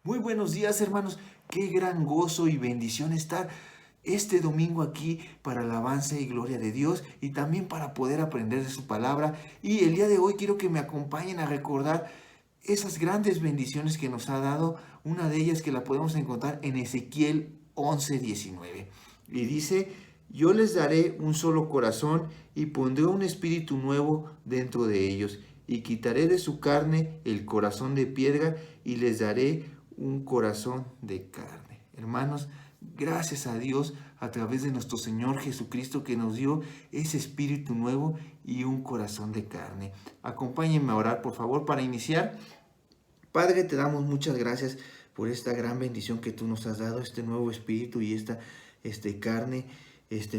Muy buenos días, hermanos. Qué gran gozo y bendición estar este domingo aquí para alabanza y gloria de Dios y también para poder aprender de su palabra. Y el día de hoy quiero que me acompañen a recordar esas grandes bendiciones que nos ha dado. Una de ellas que la podemos encontrar en Ezequiel 11:19. Y dice: yo les daré un solo corazón y pondré un espíritu nuevo dentro de ellos, y quitaré de su carne el corazón de piedra y les daré un corazón de carne. Hermanos, gracias a Dios a través de nuestro Señor Jesucristo que nos dio ese espíritu nuevo y un corazón de carne. Acompáñenme a orar, por favor, para iniciar. Padre, te damos muchas gracias por esta gran bendición que tú nos has dado, este nuevo espíritu y esta carne.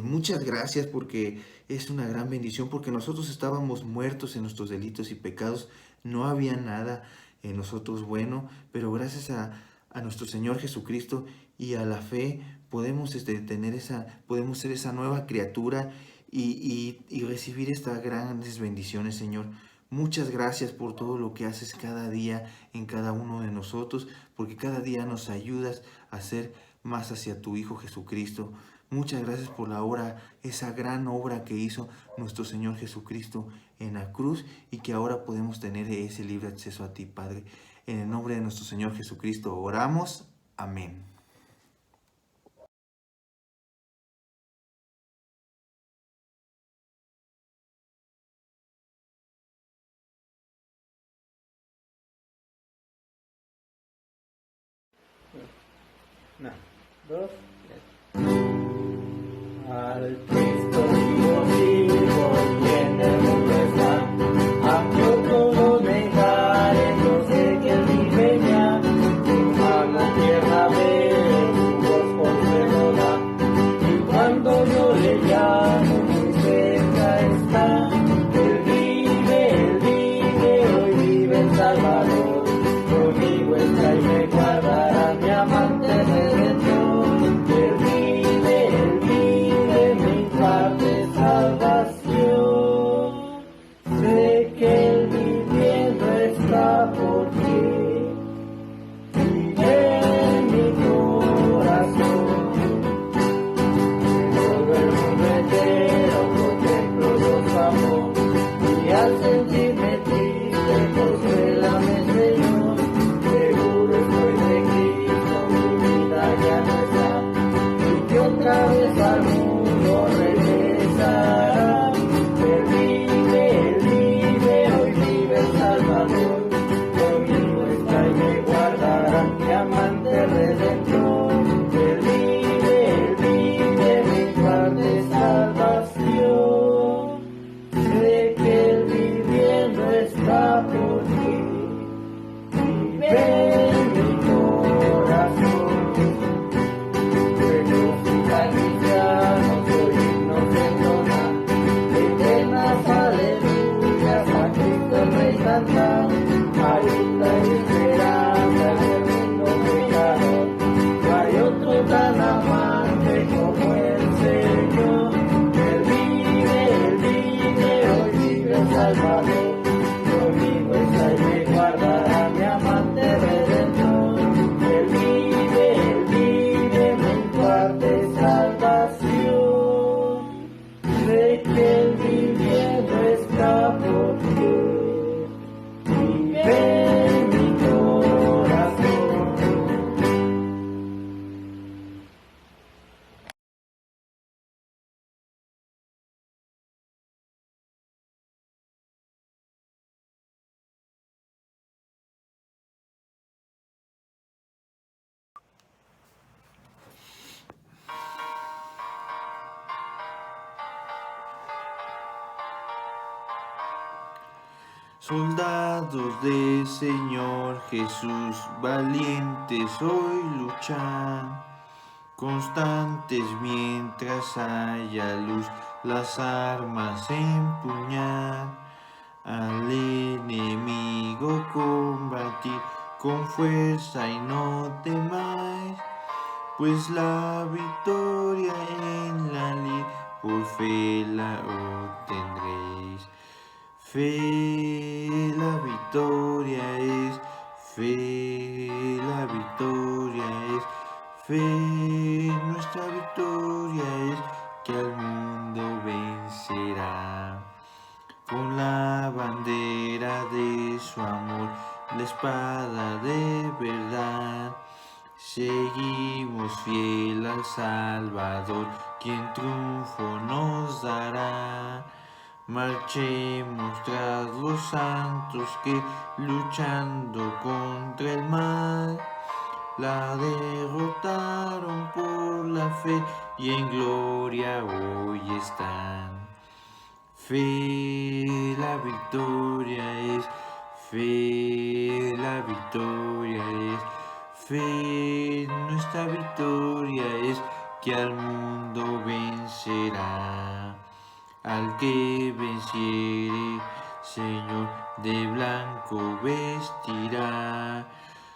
Muchas gracias porque es una gran bendición, porque nosotros estábamos muertos en nuestros delitos y pecados, no había nada en nosotros bueno, pero gracias a nuestro Señor Jesucristo y a la fe podemos podemos ser esa nueva criatura y recibir estas grandes bendiciones, Señor. Muchas gracias por todo lo que haces cada día en cada uno de nosotros, porque cada día nos ayudas a ser más hacia tu Hijo Jesucristo. Muchas gracias por la obra, esa gran obra que hizo nuestro Señor Jesucristo en la cruz y que ahora podemos tener ese libre acceso a ti, Padre. En el nombre de nuestro Señor Jesucristo oramos. Amén. Una, dos, tres. Al Cristo vivo sigo y en el mundo está, aunque todo negare, yo sé que Él vive ya, mi mano tierra ve, su voz consuelo da, y cuando yo le llamo, muy cerca está, Él vive, hoy vive el Salvador, conmigo está y me guardará, mi amante redentor, Él vive, mi paz de salvación. Sé que Él viviendo está por ti, vive en mi corazón. Todo el mundo entero contemplo yo su amor, y al sentirme triste, consuélame, Señor. Seguro estoy de Cristo, mi vida ya no está, y que otra vez al mundo regresará. Él vive, hoy vive el Salvador, conmigo está y me guardará, mi amante redentor. Él vive, mi paz de salvación. Sé que Él viviendo está por ti, vive en mi corazón. Juegos y cristianos, soy himnos de entonar, eternas aleluyas a Cristo el Rey cantar, ayuda y esperanza en el mundo pecador. No hay otro tan amante como el Señor. Él vive, hoy vive el Salvador, conmigo está y me guardará, mi amante redentor. Él vive, mi paz de salvación. Sé que Él viviendo está por ti, vive en mi corazón. Soldados del Señor Jesús, valientes hoy luchan, constantes mientras haya luz, las armas empuñar, al enemigo combatir con fuerza y no temáis, pues la victoria en la lid por fe la obtendréis. Fe, la victoria es, fe, la victoria es fe, nuestra victoria es que al mundo vencerá. Con la bandera de su amor, la espada de verdad, seguimos fiel al Salvador, quien triunfo nos dará. Marchemos tras los santos que luchando contra el mal la derrotaron por la fe y en gloria hoy están. Fe, la victoria es fe, la victoria es fe, nuestra victoria es que al mundo vencerá. Al que venciere, Señor, de blanco vestirá.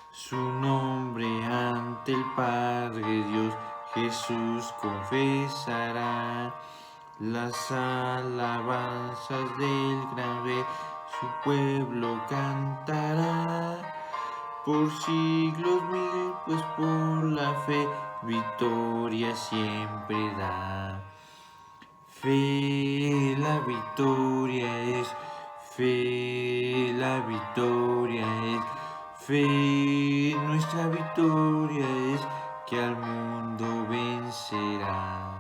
Su nombre ante el Padre Dios Jesús confesará. Las alabanzas del gran rey, su pueblo cantará. Por siglos mil, pues por la fe, victoria siempre da. Fe, la victoria es fe, la victoria es fe, nuestra victoria es que al mundo vencerá.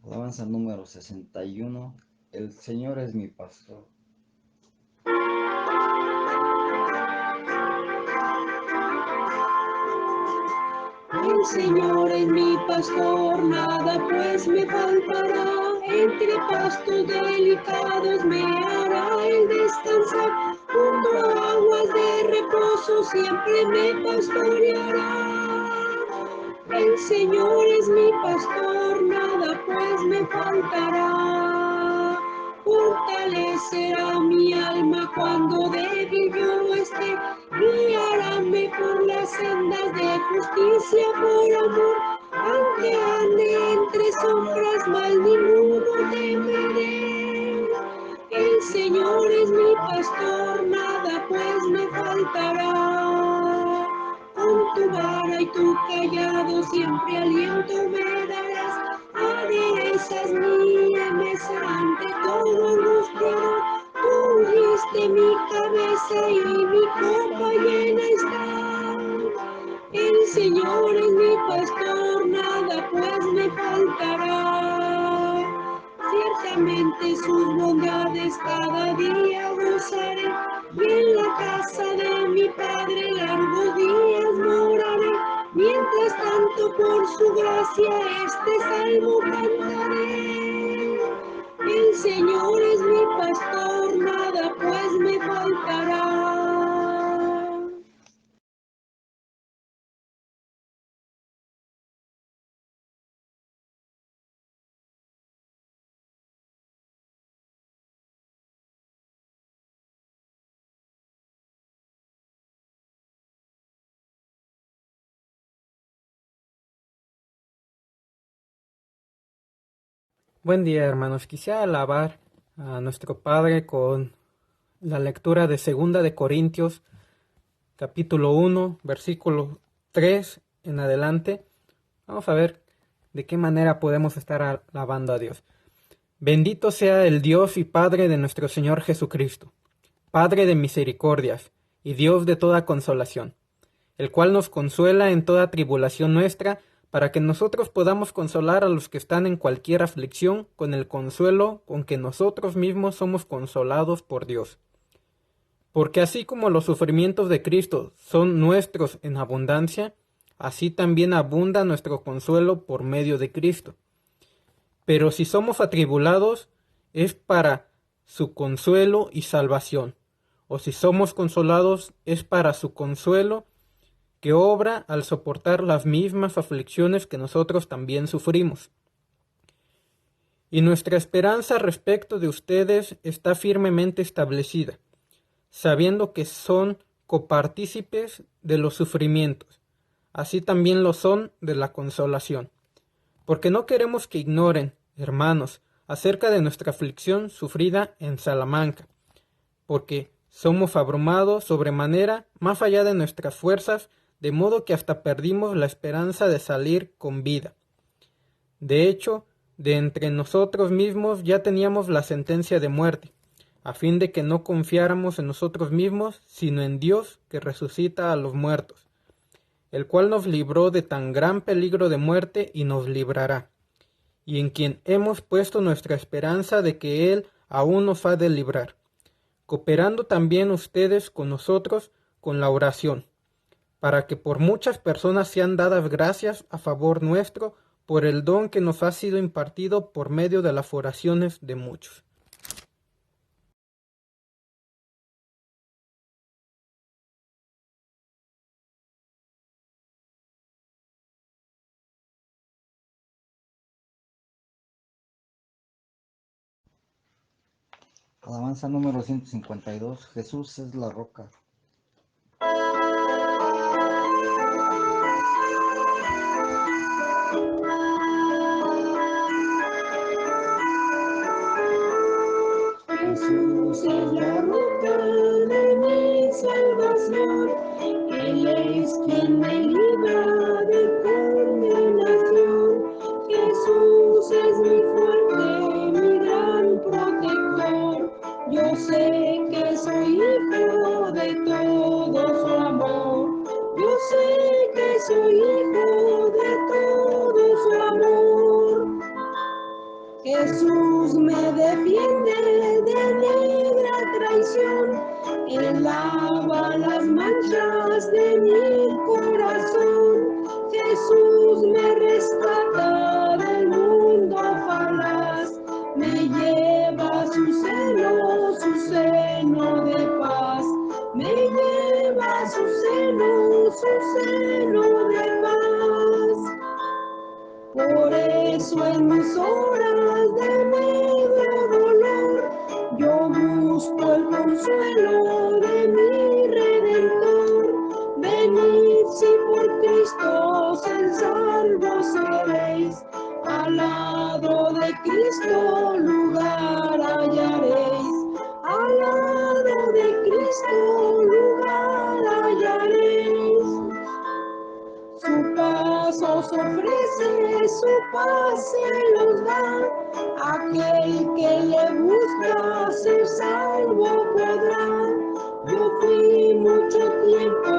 Alabanza número 61. El Señor es mi pastor. El Señor es mi pastor, nada pues me faltará. Entre pastos delicados me hará el descansar. Junto a aguas de reposo siempre me pastoreará. El Señor es mi pastor, nada pues me faltará. Fortalecerá mi alma cuando débil yo esté. Guiaráme por las sendas de justicia por amor. Aunque ande entre sombras, mal ninguno temeré. El Señor es mi pastor, nada pues me faltará. Con tu vara y tu callado siempre aliento me darás. Aderezas mi mesa ante todo gusto. Tú ungiste mi cabeza y mi copa llena está. El Señor es mi pastor, nada pues me faltará. Ciertamente sus bondades cada día gozaré, y en la casa de mi Padre largos días moraré. Mientras tanto por su gracia este salmo cantaré. El Señor es mi pastor, nada pues me faltará. Buen día, hermanos. Quisiera alabar a nuestro Padre con la lectura de 2 de Corintios, capítulo 1, versículo 3 en adelante. Vamos a ver de qué manera podemos estar alabando a Dios. Bendito sea el Dios y Padre de nuestro Señor Jesucristo, Padre de misericordias y Dios de toda consolación, el cual nos consuela en toda tribulación nuestra, para que nosotros podamos consolar a los que están en cualquier aflicción con el consuelo con que nosotros mismos somos consolados por Dios. Porque así como los sufrimientos de Cristo son nuestros en abundancia, así también abunda nuestro consuelo por medio de Cristo. Pero si somos atribulados, es para su consuelo y salvación, o si somos consolados, es para su consuelo que obra al soportar las mismas aflicciones que nosotros también sufrimos. Y nuestra esperanza respecto de ustedes está firmemente establecida, sabiendo que son copartícipes de los sufrimientos, así también lo son de la consolación. Porque no queremos que ignoren, hermanos, acerca de nuestra aflicción sufrida en Salamanca, porque somos abrumados sobremanera más allá de nuestras fuerzas, de modo que hasta perdimos la esperanza de salir con vida. De hecho, de entre nosotros mismos ya teníamos la sentencia de muerte, a fin de que no confiáramos en nosotros mismos, sino en Dios que resucita a los muertos, el cual nos libró de tan gran peligro de muerte y nos librará, y en quien hemos puesto nuestra esperanza de que Él aún nos ha de librar, cooperando también ustedes con nosotros con la oración, para que por muchas personas sean dadas gracias a favor nuestro por el don que nos ha sido impartido por medio de las oraciones de muchos. Alabanza número 152. Jesús es la roca. Jesús es la roca de mi salvación, Él es quien me libra de condenación. Jesús es mi fuerte, mi gran protector, yo sé que soy hijo de todo su amor, yo sé que soy hijo de todo su amor. Jesús me defiende de negra traición, Él lava las manchas de mi corazón. Jesús me rescata del mundo falaz, me lleva a su seno de paz, me lleva a su seno de paz. Por eso en mis horas de medio dolor, yo busco el consuelo de mi Redentor. Venid si por Cristo en salvo seréis, al lado de Cristo lugar hallaréis, al lado de Cristo lugar hallaréis. Su paz os ofrece, su paz se los da, aquel que le busca ser salvo podrá. Yo fui mucho tiempo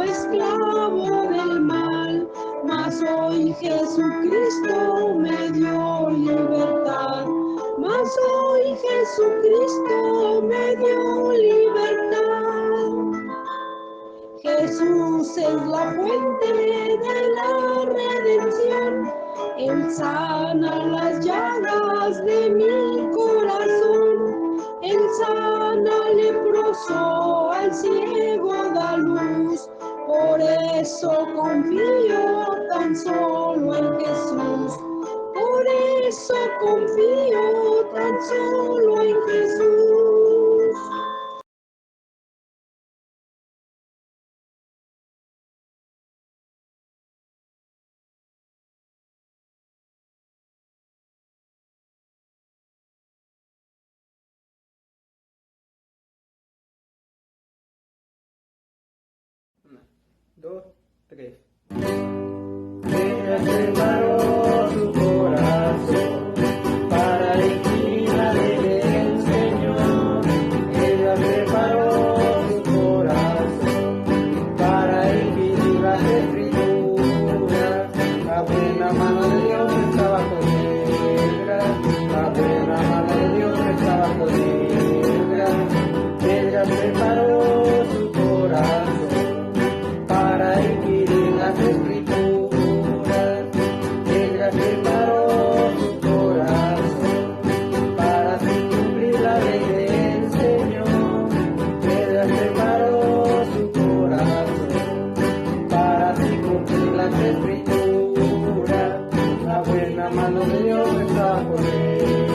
esclavo del mal, mas hoy Jesucristo me dio libertad, mas hoy Jesucristo me dio libertad. Jesús es la fuente de la redención, Él sana las llagas de mi corazón, Él sana al leproso, al ciego da luz, por eso confío tan solo en Jesús, por eso confío tan solo en Jesús. Dos, tres. Ella preparó su corazón para elegir la ley del Señor. Ella preparó su corazón para elegir las escrituras. La buena mano de Dios estaba con ella. La buena mano de Dios estaba con ella. Ella preparó su corazón para adquirir las escrituras. Ella preparó su corazón para así cumplir la ley del Señor. Ella preparó su corazón para así cumplir las escrituras. La buena mano de Dios está con ella.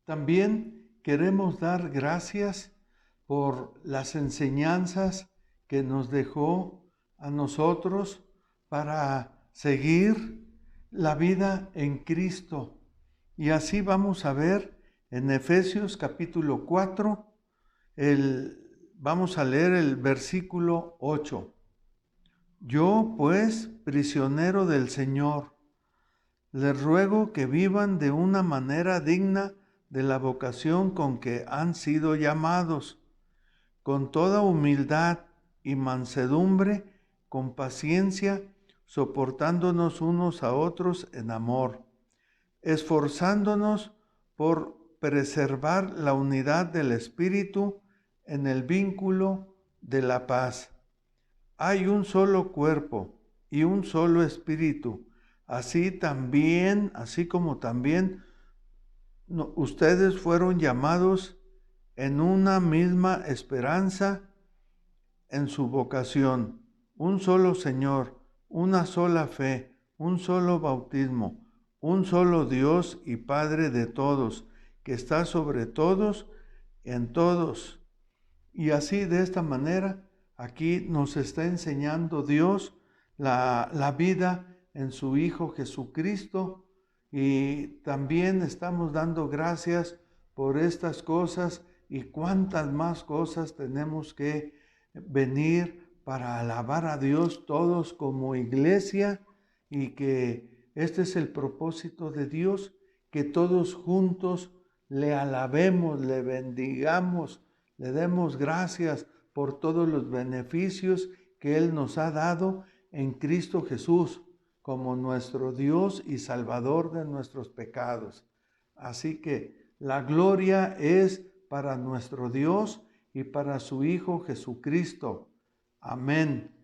También queremos dar gracias por las enseñanzas que nos dejó a nosotros para seguir la vida en Cristo. Y así vamos a ver en Efesios capítulo 4, vamos a leer el versículo 8. Yo, pues, prisionero del Señor, les ruego que vivan de una manera digna de la vocación con que han sido llamados, con toda humildad y mansedumbre, con paciencia, soportándonos unos a otros en amor, esforzándonos por preservar la unidad del Espíritu en el vínculo de la paz. Hay un solo cuerpo y un solo Espíritu, así como también ustedes fueron llamados en una misma esperanza en su vocación, un solo Señor, una sola fe, un solo bautismo, un solo Dios y Padre de todos, que está sobre todos, en todos. Y así, de esta manera, aquí nos está enseñando Dios la vida en su Hijo Jesucristo, y también estamos dando gracias por estas cosas y cuántas más cosas tenemos que venir para alabar a Dios todos como iglesia, y que este es el propósito de Dios, que todos juntos le alabemos, le bendigamos, le demos gracias por todos los beneficios que Él nos ha dado en Cristo Jesús, como nuestro Dios y Salvador de nuestros pecados. Así que la gloria es para nuestro Dios y para su Hijo Jesucristo. Amén.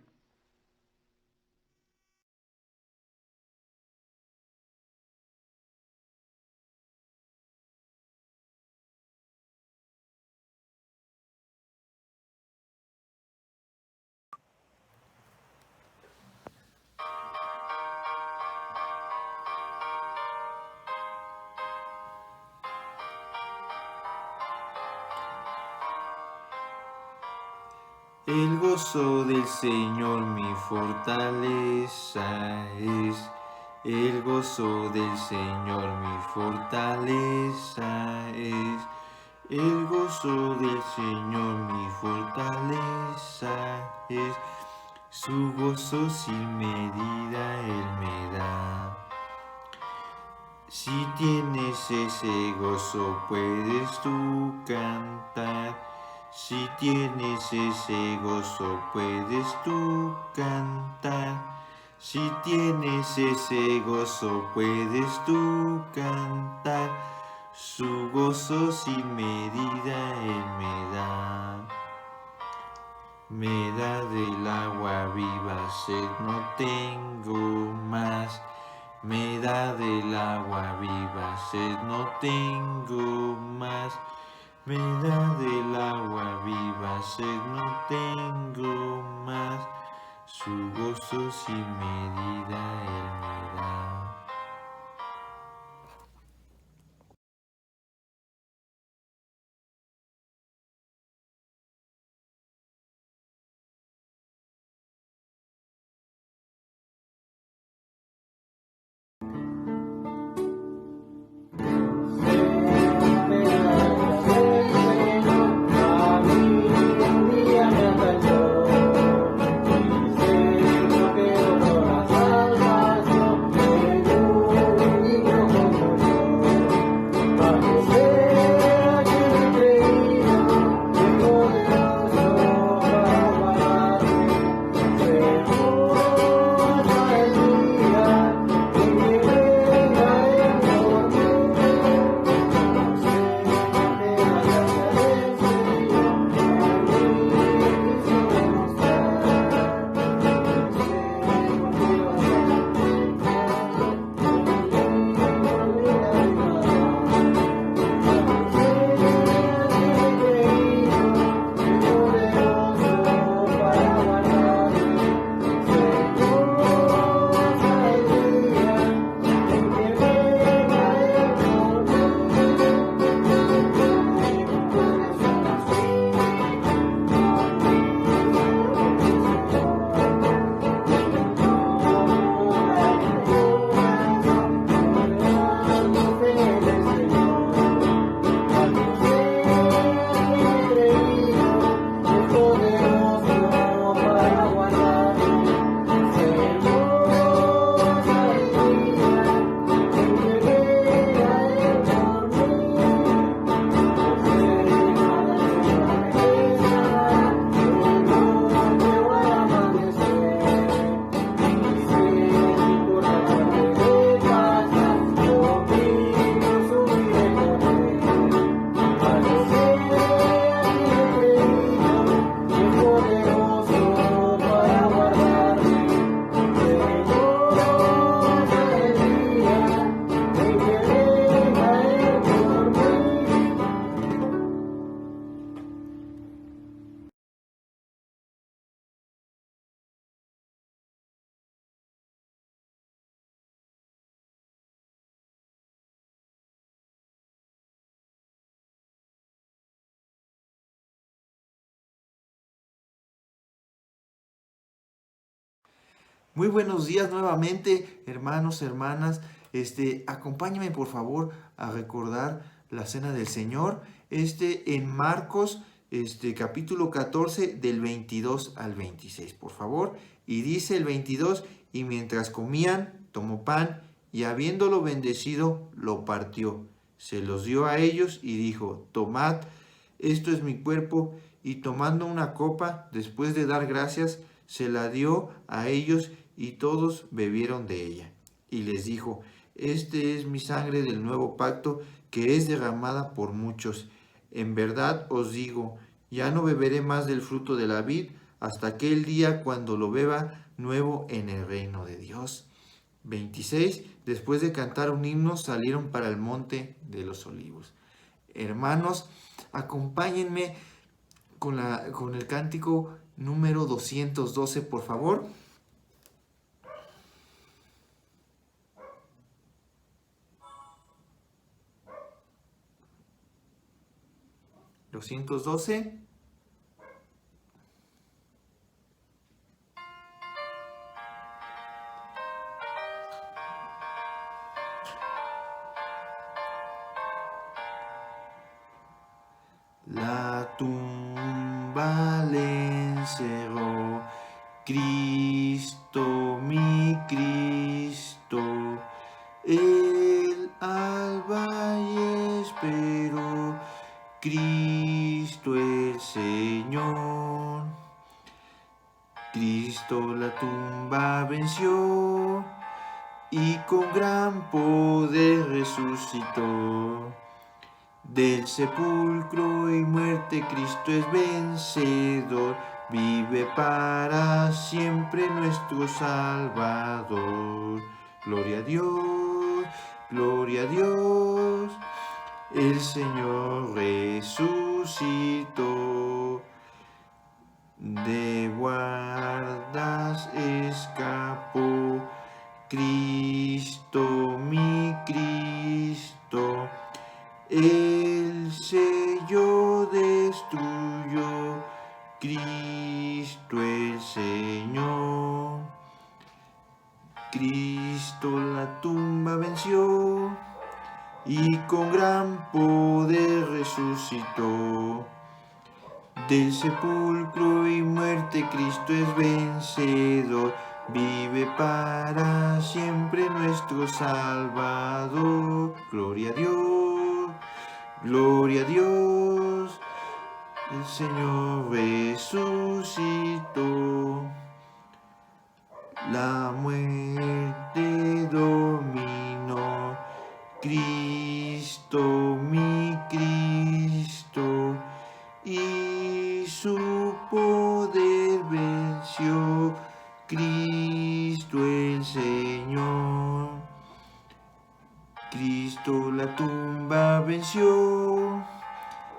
El gozo del Señor mi fortaleza es. El gozo del Señor mi fortaleza es. El gozo del Señor mi fortaleza es. Su gozo sin medida Él me da. Si tienes ese gozo puedes tú cantar. Si tienes ese gozo puedes tú cantar. Si tienes ese gozo puedes tú cantar. Su gozo sin medida Él me da. Me da del agua viva, sed no tengo más. Me da del agua viva, sed no tengo más. Me da del agua viva, sed no tengo más. Su gozo sin medida Él me da. Salvación, Muy buenos días nuevamente, hermanos, hermanas. Acompáñenme por favor a recordar la cena del Señor. En Marcos, capítulo 14, del 22 al 26, por favor. Y dice el 22, y mientras comían, tomó pan, y habiéndolo bendecido, lo partió. Se los dio a ellos y dijo, tomad, esto es mi cuerpo. Y tomando una copa, después de dar gracias, se la dio a ellos y todos bebieron de ella. Y les dijo, este es mi sangre del nuevo pacto que es derramada por muchos. En verdad os digo, ya no beberé más del fruto de la vid hasta aquel día cuando lo beba nuevo en el reino de Dios. 26. Después de cantar un himno salieron para el monte de los olivos. Hermanos, acompáñenme con el cántico número 212, por favor. 212. La tumba le encerró, Cristo, mi Cristo, el alba y esperó, Cristo el Señor. Cristo la tumba venció y con gran poder resucitó. Del sepulcro y muerte Cristo es vencedor, vive para siempre nuestro Salvador. Gloria a Dios, gloria a Dios, el Señor resucitó. De guardas escapó, Cristo, mi Cristo, el sello destruyó, Cristo el Señor. Cristo la tumba venció y con gran poder resucitó. Del sepulcro y muerte Cristo es vencedor, vive para siempre nuestro Salvador. Gloria a Dios, gloria a Dios, el Señor resucitó. La muerte dominó, Cristo, mi Cristo, y su poder venció, Cristo el Señor. Cristo la tumba venció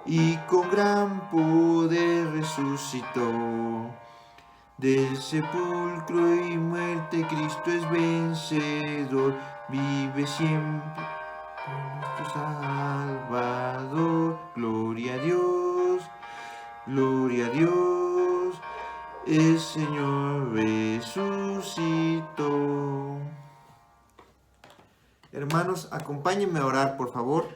y con gran poder resucitó. Del sepulcro y muerte Cristo es vencedor, vive siempre nuestro Salvador. Gloria a Dios, gloria a Dios, el Señor resucitó. Hermanos, acompáñenme a orar, por favor.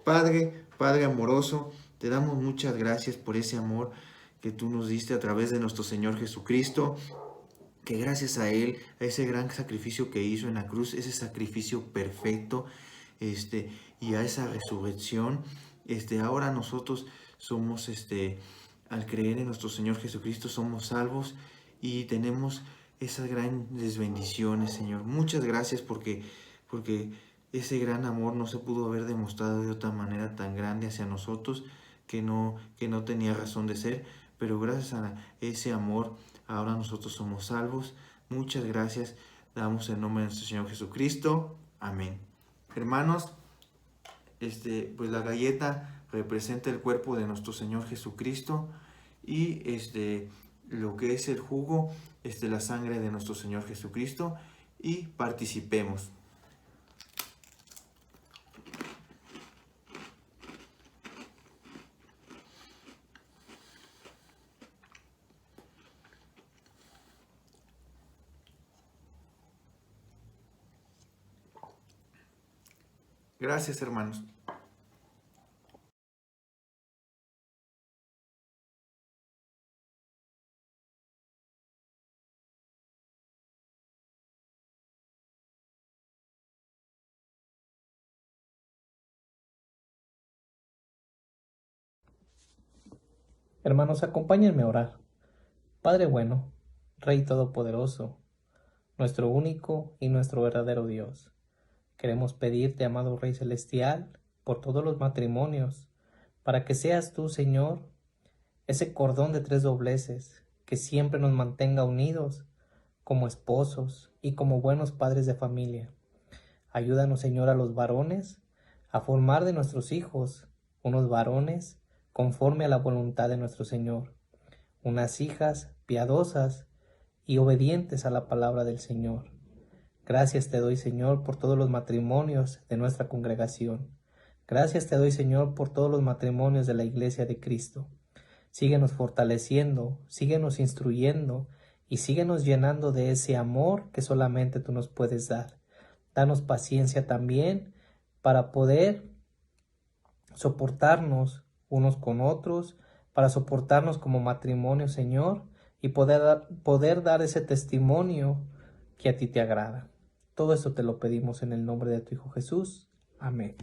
Padre amoroso, te damos muchas gracias por ese amor que tú nos diste a través de nuestro Señor Jesucristo, que gracias a Él, a ese gran sacrificio que hizo en la cruz, ese sacrificio perfecto, y a esa resurrección, ahora nosotros somos, al creer en nuestro Señor Jesucristo, somos salvos y tenemos esas grandes bendiciones, Señor. Muchas gracias porque ese gran amor no se pudo haber demostrado de otra manera tan grande hacia nosotros, que no tenía razón de ser, pero gracias a ese amor ahora nosotros somos salvos. Muchas gracias, damos en nombre de nuestro Señor Jesucristo. Amén. Hermanos, pues la galleta representa el cuerpo de nuestro Señor Jesucristo y lo que es el jugo, la sangre de nuestro Señor Jesucristo, y participemos. Gracias, hermanos. Hermanos, acompáñenme a orar. Padre bueno, Rey Todopoderoso, nuestro único y nuestro verdadero Dios, queremos pedirte, amado Rey Celestial, por todos los matrimonios, para que seas tú, Señor, ese cordón de tres dobleces que siempre nos mantenga unidos como esposos y como buenos padres de familia. Ayúdanos, Señor, a los varones a formar de nuestros hijos unos varones conforme a la voluntad de nuestro Señor, unas hijas piadosas y obedientes a la palabra del Señor. Gracias te doy, Señor, por todos los matrimonios de nuestra congregación. Gracias te doy, Señor, por todos los matrimonios de la Iglesia de Cristo. Síguenos fortaleciendo, síguenos instruyendo y síguenos llenando de ese amor que solamente tú nos puedes dar. Danos paciencia también para poder soportarnos unos con otros, para soportarnos como matrimonio, Señor, y poder dar ese testimonio que a ti te agrada. Todo esto te lo pedimos en el nombre de tu Hijo Jesús. Amén.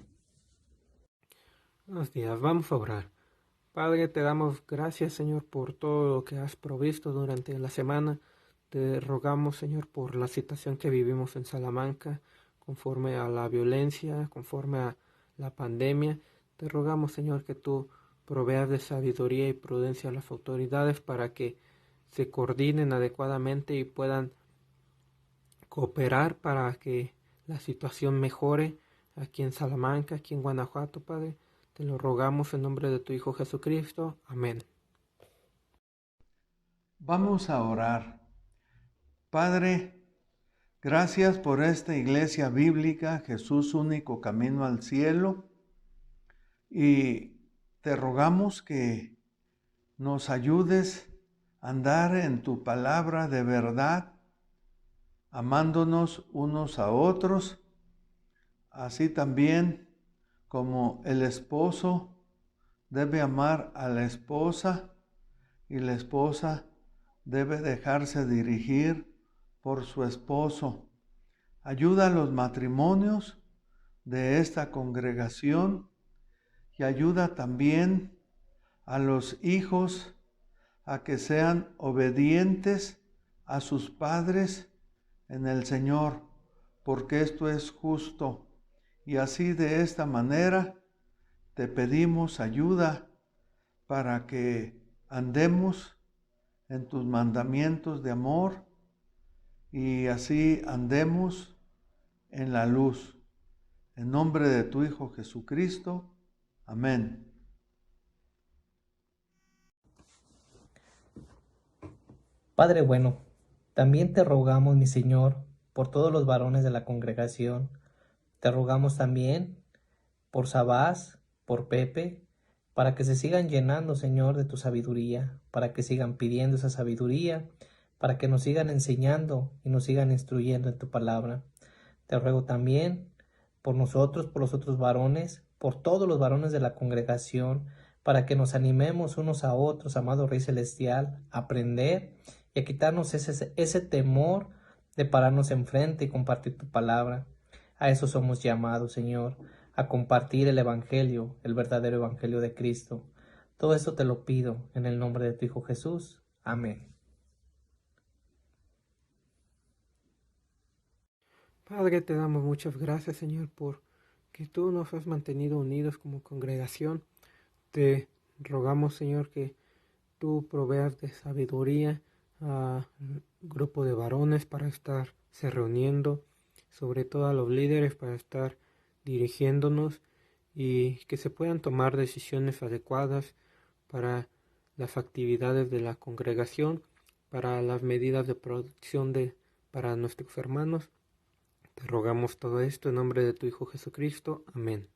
Buenos días, vamos a orar. Padre, te damos gracias, Señor, por todo lo que has provisto durante la semana. Te rogamos, Señor, por la situación que vivimos en Salamanca, conforme a la violencia, conforme a la pandemia. Te rogamos, Señor, que tú proveas de sabiduría y prudencia a las autoridades para que se coordinen adecuadamente y puedan cooperar para que la situación mejore aquí en Salamanca, aquí en Guanajuato, Padre. Te lo rogamos en nombre de tu Hijo Jesucristo. Amén. Vamos a orar. Padre, gracias por esta iglesia bíblica, Jesús, único camino al cielo. Y te rogamos que nos ayudes a andar en tu palabra de verdad, amándonos unos a otros, así también como el esposo debe amar a la esposa y la esposa debe dejarse dirigir por su esposo. Ayuda a los matrimonios de esta congregación y ayuda también a los hijos a que sean obedientes a sus padres en el Señor, porque esto es justo. Y así de esta manera te pedimos ayuda para que andemos en tus mandamientos de amor y así andemos en la luz. En nombre de tu Hijo Jesucristo. Amén. Padre bueno, también te rogamos, mi Señor, por todos los varones de la congregación. Te rogamos también por Sabás, por Pepe, para que se sigan llenando, Señor, de tu sabiduría, para que sigan pidiendo esa sabiduría, para que nos sigan enseñando y nos sigan instruyendo en tu palabra. Te ruego también por nosotros, por los otros varones, por todos los varones de la congregación, para que nos animemos unos a otros, amado Rey Celestial, a aprender y a quitarnos ese temor de pararnos enfrente y compartir tu palabra. A eso somos llamados, Señor, a compartir el Evangelio, el verdadero Evangelio de Cristo. Todo esto te lo pido en el nombre de tu Hijo Jesús. Amén. Padre, te damos muchas gracias, Señor, por que tú nos has mantenido unidos como congregación. Te rogamos, Señor, que tú proveas de sabiduría a un grupo de varones para estarse reuniendo, sobre todo a los líderes para estar dirigiéndonos y que se puedan tomar decisiones adecuadas para las actividades de la congregación, para las medidas de protección para nuestros hermanos. Te rogamos todo esto en nombre de tu Hijo Jesucristo. Amén.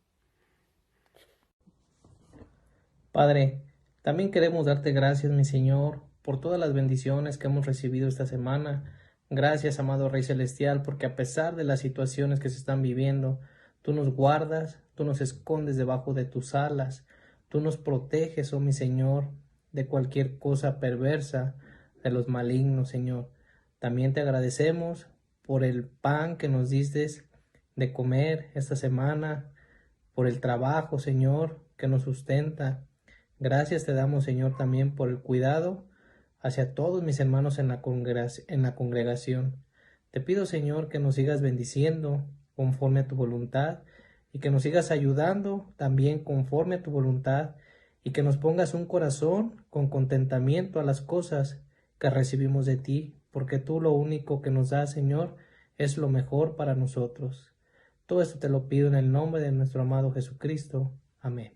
Padre, también queremos darte gracias, mi Señor, por todas las bendiciones que hemos recibido esta semana. Gracias, amado Rey Celestial, porque a pesar de las situaciones que se están viviendo, Tú nos guardas, tú nos escondes debajo de tus alas, tú nos proteges, oh mi Señor, de cualquier cosa perversa, de los malignos, Señor. También te agradecemos por el pan que nos diste de comer esta semana, por el trabajo, Señor, que nos sustenta. Gracias te damos, Señor, también por el cuidado hacia todos mis hermanos en la congregación. Te pido, Señor, que nos sigas bendiciendo conforme a tu voluntad y que nos sigas ayudando también conforme a tu voluntad y que nos pongas un corazón con contentamiento a las cosas que recibimos de ti, porque tú lo único que nos das, Señor, es lo mejor para nosotros. Todo esto te lo pido en el nombre de nuestro amado Jesucristo. Amén.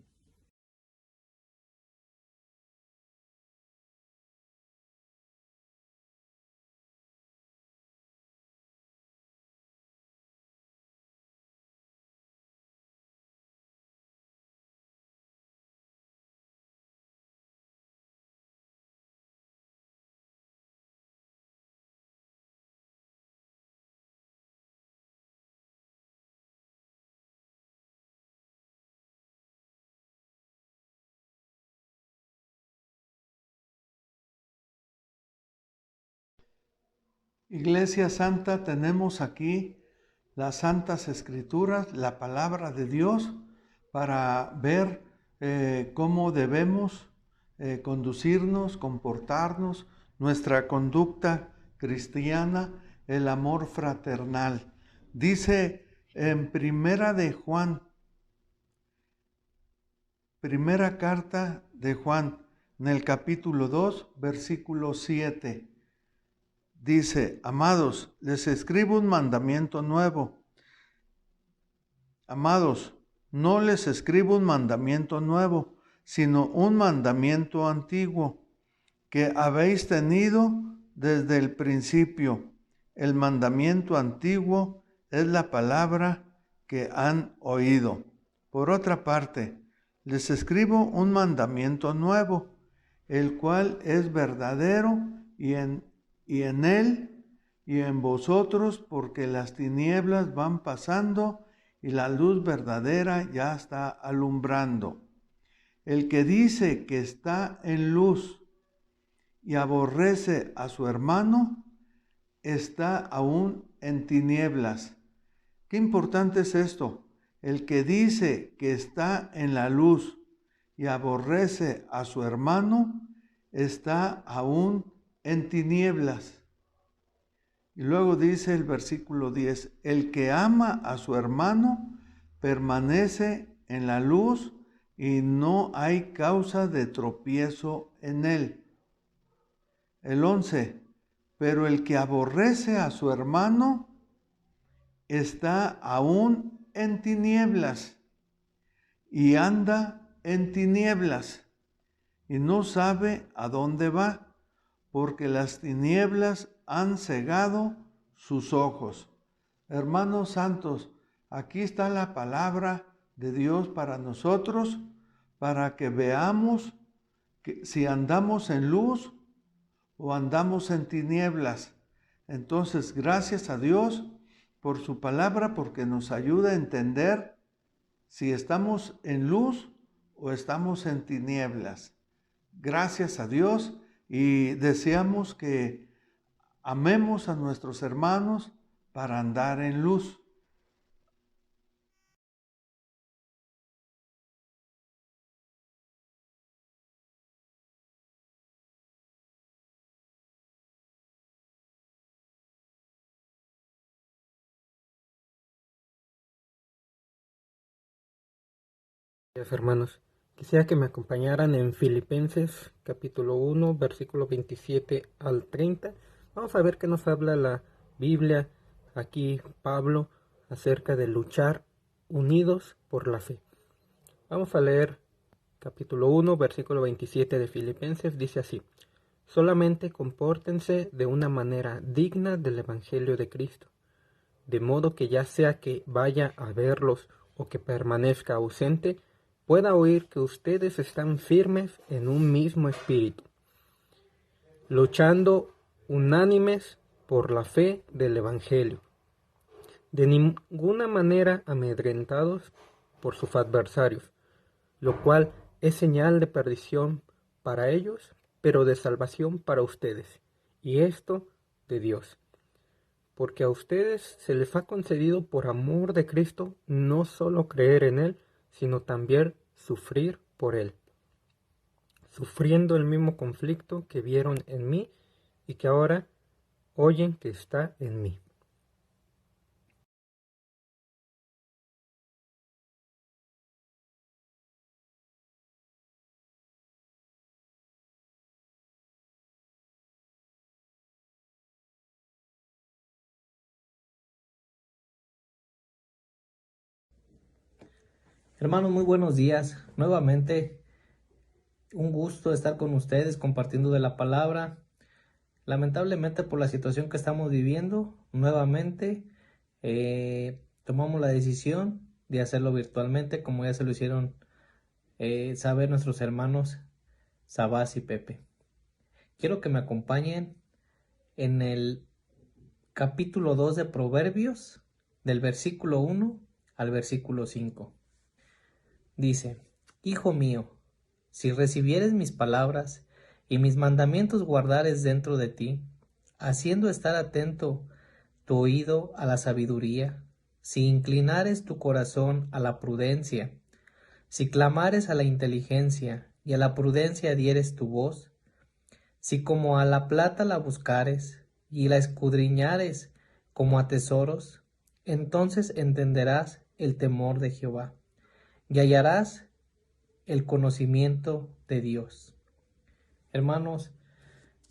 Iglesia Santa, tenemos aquí las Santas Escrituras, la palabra de Dios, para ver cómo debemos conducirnos, comportarnos, nuestra conducta cristiana, el amor fraternal. Dice en Primera carta de Juan, en el capítulo 2, versículo 7. Dice: amados, les escribo un mandamiento nuevo. Amados, no les escribo un mandamiento nuevo, sino un mandamiento antiguo, que habéis tenido desde el principio. El mandamiento antiguo es la palabra que han oído. Por otra parte, les escribo un mandamiento nuevo, el cual es verdadero y en él y en vosotros, porque las tinieblas van pasando y la luz verdadera ya está alumbrando. El que dice que está en luz y aborrece a su hermano, está aún en tinieblas. Qué importante es esto. El que dice que está en la luz y aborrece a su hermano, está aún en tinieblas. Y luego dice el versículo 10, el que ama a su hermano permanece en la luz y no hay causa de tropiezo en él. El 11, pero el que aborrece a su hermano está aún en tinieblas y anda en tinieblas y no sabe a dónde va, porque las tinieblas han cegado sus ojos. Hermanos santos, aquí está la palabra de Dios para nosotros, para que veamos que si andamos en luz o andamos en tinieblas. Entonces, gracias a Dios por su palabra, porque nos ayuda a entender si estamos en luz o estamos en tinieblas. Gracias a Dios, y deseamos que amemos a nuestros hermanos para andar en luz. Gracias, hermanos. Quisiera que me acompañaran en Filipenses capítulo 1, versículo 27 al 30. Vamos a ver qué nos habla la Biblia aquí, Pablo, acerca de luchar unidos por la fe. Vamos a leer capítulo 1, versículo 27 de Filipenses. Dice así: solamente compórtense de una manera digna del Evangelio de Cristo, de modo que ya sea que vaya a verlos o que permanezca ausente, pueda oír que ustedes están firmes en un mismo espíritu, luchando unánimes por la fe del Evangelio, de ninguna manera amedrentados por sus adversarios, lo cual es señal de perdición para ellos, pero de salvación para ustedes, y esto de Dios. Porque a ustedes se les ha concedido por amor de Cristo no solo creer en Él, sino también sufrir por Él, sufriendo el mismo conflicto que vieron en mí y que ahora oyen que está en mí. Hermanos, muy buenos días. Nuevamente, un gusto estar con ustedes compartiendo de la palabra. Lamentablemente, por la situación que estamos viviendo, nuevamente tomamos la decisión de hacerlo virtualmente, como ya se lo hicieron saber nuestros hermanos Sabás y Pepe. Quiero que me acompañen en el capítulo 2 de Proverbios, del versículo 1 al versículo 5. Dice: Hijo mío, si recibieres mis palabras y mis mandamientos guardares dentro de ti, haciendo estar atento tu oído a la sabiduría, si inclinares tu corazón a la prudencia, si clamares a la inteligencia y a la prudencia dieres tu voz, si como a la plata la buscares y la escudriñares como a tesoros, entonces entenderás el temor de Jehová y hallarás el conocimiento de Dios. Hermanos,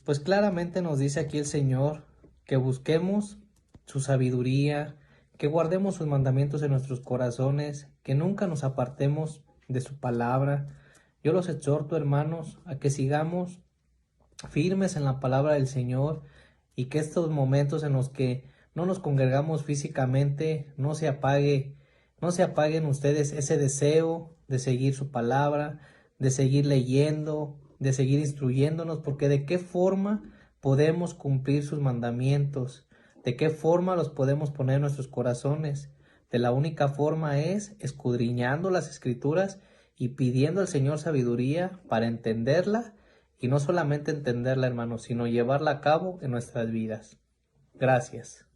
pues claramente nos dice aquí el Señor que busquemos su sabiduría, que guardemos sus mandamientos en nuestros corazones, que nunca nos apartemos de su palabra. Yo los exhorto, hermanos, a que sigamos firmes en la palabra del Señor y que estos momentos en los que no nos congregamos físicamente no se apaguen ustedes ese deseo de seguir su palabra, de seguir leyendo, de seguir instruyéndonos, porque de qué forma podemos cumplir sus mandamientos, de qué forma los podemos poner en nuestros corazones. De la única forma es escudriñando las Escrituras y pidiendo al Señor sabiduría para entenderla, y no solamente entenderla, hermanos, sino llevarla a cabo en nuestras vidas. Gracias.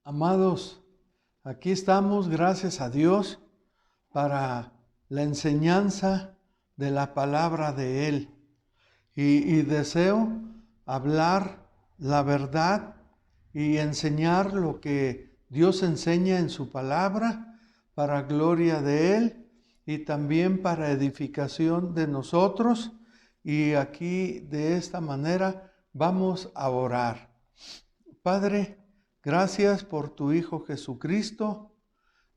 Amados, aquí estamos, gracias a Dios, para la enseñanza de la palabra de Él. Y deseo hablar la verdad y enseñar lo que Dios enseña en su palabra para gloria de Él y también para edificación de nosotros. Y aquí de esta manera vamos a orar. Padre, gracias por tu Hijo Jesucristo,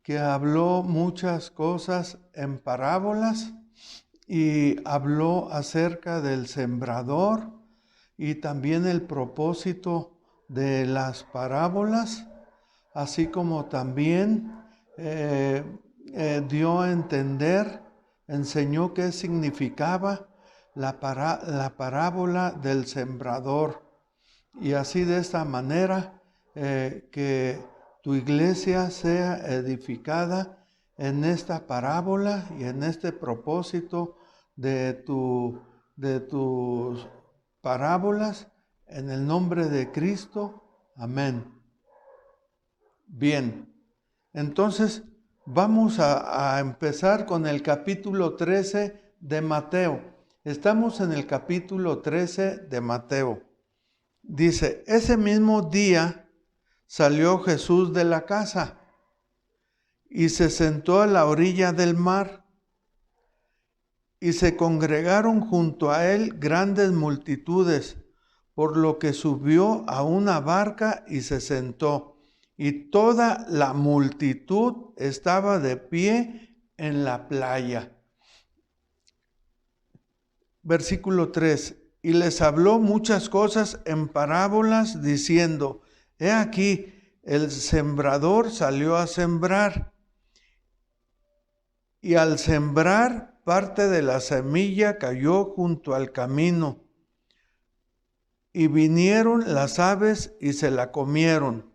que habló muchas cosas en parábolas y habló acerca del sembrador y también el propósito de las parábolas, así como también dio a entender, enseñó qué significaba la parábola del sembrador. Y así de esta manera que tu iglesia sea edificada en esta parábola y en este propósito de tus parábolas, en el nombre de Cristo. Amén. Bien, entonces vamos a empezar con el capítulo 13 de Mateo. Estamos en el capítulo 13 de Mateo. Dice: ese mismo día salió Jesús de la casa y se sentó a la orilla del mar, y se congregaron junto a él grandes multitudes, por lo que subió a una barca y se sentó, y toda la multitud estaba de pie en la playa. Versículo 3. y les habló muchas cosas en parábolas, diciendo: He aquí, el sembrador salió a sembrar, y al sembrar parte de la semilla cayó junto al camino, y vinieron las aves y se la comieron.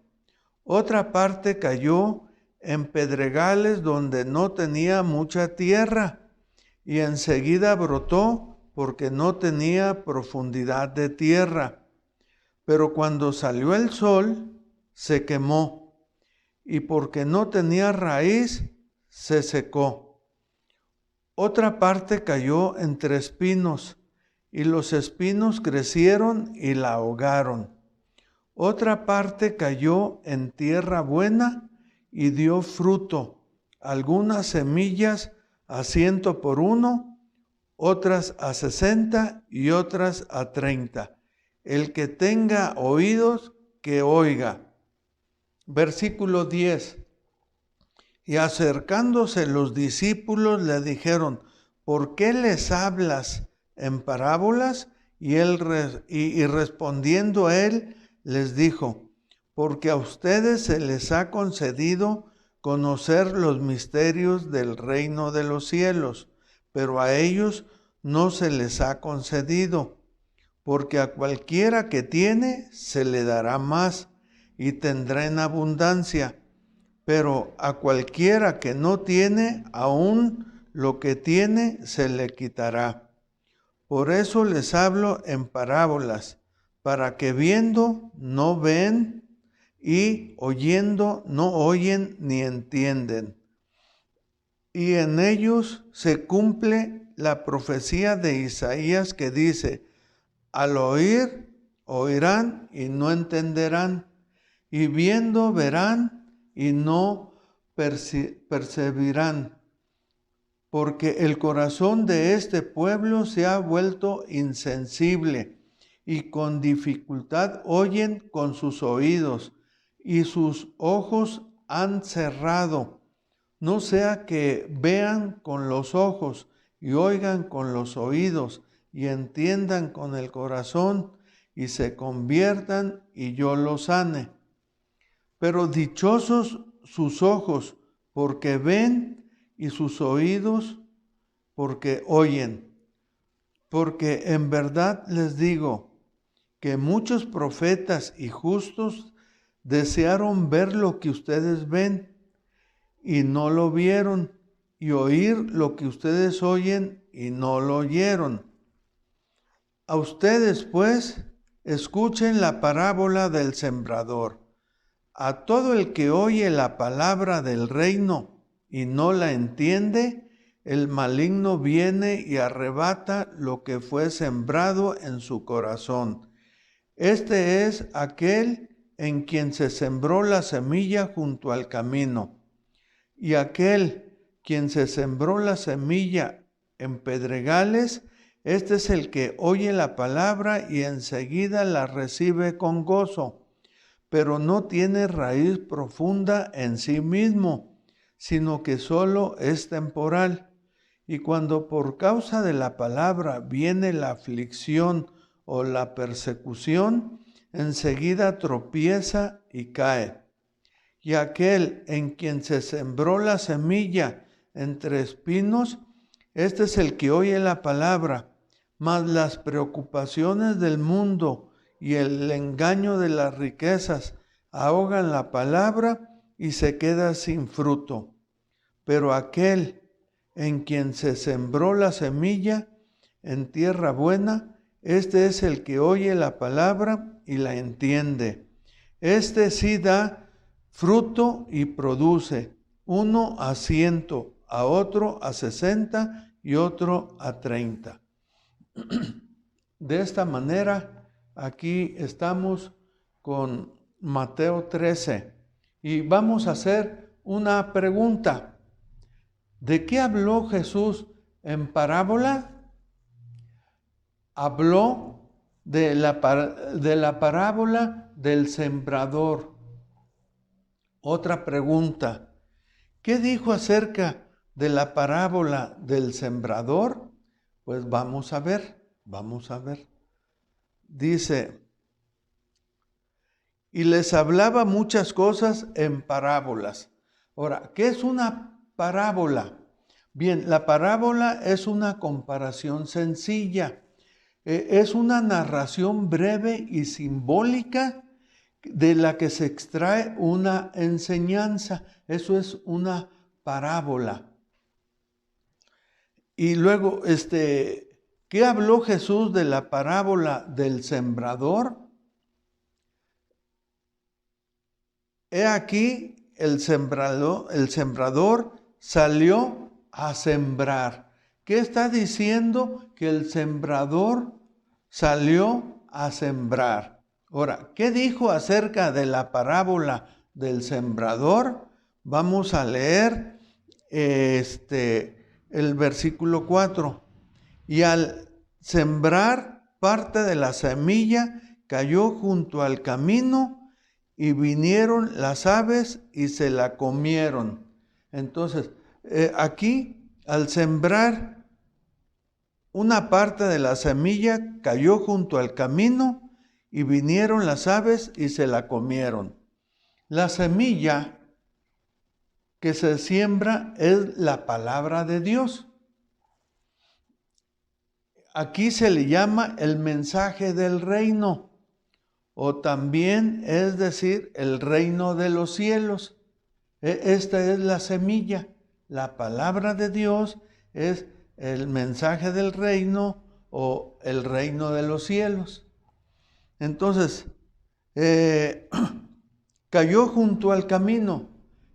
Otra parte cayó en pedregales donde no tenía mucha tierra, y enseguida brotó porque no tenía profundidad de tierra. Pero cuando salió el sol, se quemó, y porque no tenía raíz, se secó. Otra parte cayó entre espinos, y los espinos crecieron y la ahogaron. Otra parte cayó en tierra buena y dio fruto, algunas semillas a 100 por 1, otras a 60 y otras a 30. El que tenga oídos, que oiga. Versículo 10. Y acercándose los discípulos le dijeron: ¿por qué les hablas en parábolas? Y respondiendo a él, les dijo: porque a ustedes se les ha concedido conocer los misterios del reino de los cielos, pero a ellos no se les ha concedido, porque a cualquiera que tiene se le dará más y tendrá en abundancia, pero a cualquiera que no tiene, aún lo que tiene se le quitará. Por eso les hablo en parábolas, para que viendo no ven y oyendo no oyen ni entienden. Y en ellos se cumple la profecía de Isaías que dice: al oír, oirán y no entenderán, y viendo verán y no percibirán, porque el corazón de este pueblo se ha vuelto insensible, y con dificultad oyen con sus oídos, y sus ojos han cerrado, no sea que vean con los ojos, y oigan con los oídos, y entiendan con el corazón, y se conviertan, y yo los sane. Pero dichosos sus ojos, porque ven, y sus oídos, porque oyen. Porque en verdad les digo que muchos profetas y justos desearon ver lo que ustedes ven, y no lo vieron, y oír lo que ustedes oyen, y no lo oyeron. A ustedes, pues, escuchen la parábola del sembrador. A todo el que oye la palabra del reino y no la entiende, el maligno viene y arrebata lo que fue sembrado en su corazón. Este es aquel en quien se sembró la semilla junto al camino. Y aquel quien se sembró la semilla en pedregales, este es el que oye la palabra y enseguida la recibe con gozo, pero no tiene raíz profunda en sí mismo, sino que solo es temporal. Y cuando por causa de la palabra viene la aflicción o la persecución, enseguida tropieza y cae. Y aquel en quien se sembró la semilla entre espinos, este es el que oye la palabra, mas las preocupaciones del mundo y el engaño de las riquezas ahogan la palabra y se queda sin fruto. Pero aquel en quien se sembró la semilla en tierra buena, este es el que oye la palabra y la entiende. Este sí da fruto y produce, uno a 100, a otro a 60 y otro a 30. De esta manera, aquí estamos con Mateo 13 y vamos a hacer una pregunta. ¿De qué habló Jesús en parábola? Habló de la parábola del sembrador. Otra pregunta. ¿Qué dijo acerca de la parábola del sembrador? Pues vamos a ver. dice, y les hablaba muchas cosas en parábolas. Ahora, ¿qué es una parábola? Bien, la parábola es una comparación sencilla. Es una narración breve y simbólica de la que se extrae una enseñanza. Eso es una parábola. Y luego, ¿qué habló Jesús de la parábola del sembrador? He aquí, el sembrador salió a sembrar. ¿Qué está diciendo? Que el sembrador salió a sembrar. Ahora, ¿qué dijo acerca de la parábola del sembrador? Vamos a leer el versículo 4. Y al sembrar, parte de la semilla cayó junto al camino, y vinieron las aves y se la comieron. Entonces, aquí, al sembrar, una parte de la semilla cayó junto al camino y vinieron las aves y se la comieron. La semilla que se siembra es la palabra de Dios. Aquí se le llama el mensaje del reino, o también es decir, el reino de los cielos. Esta es la semilla. La palabra de Dios es el mensaje del reino o el reino de los cielos. Entonces, cayó junto al camino.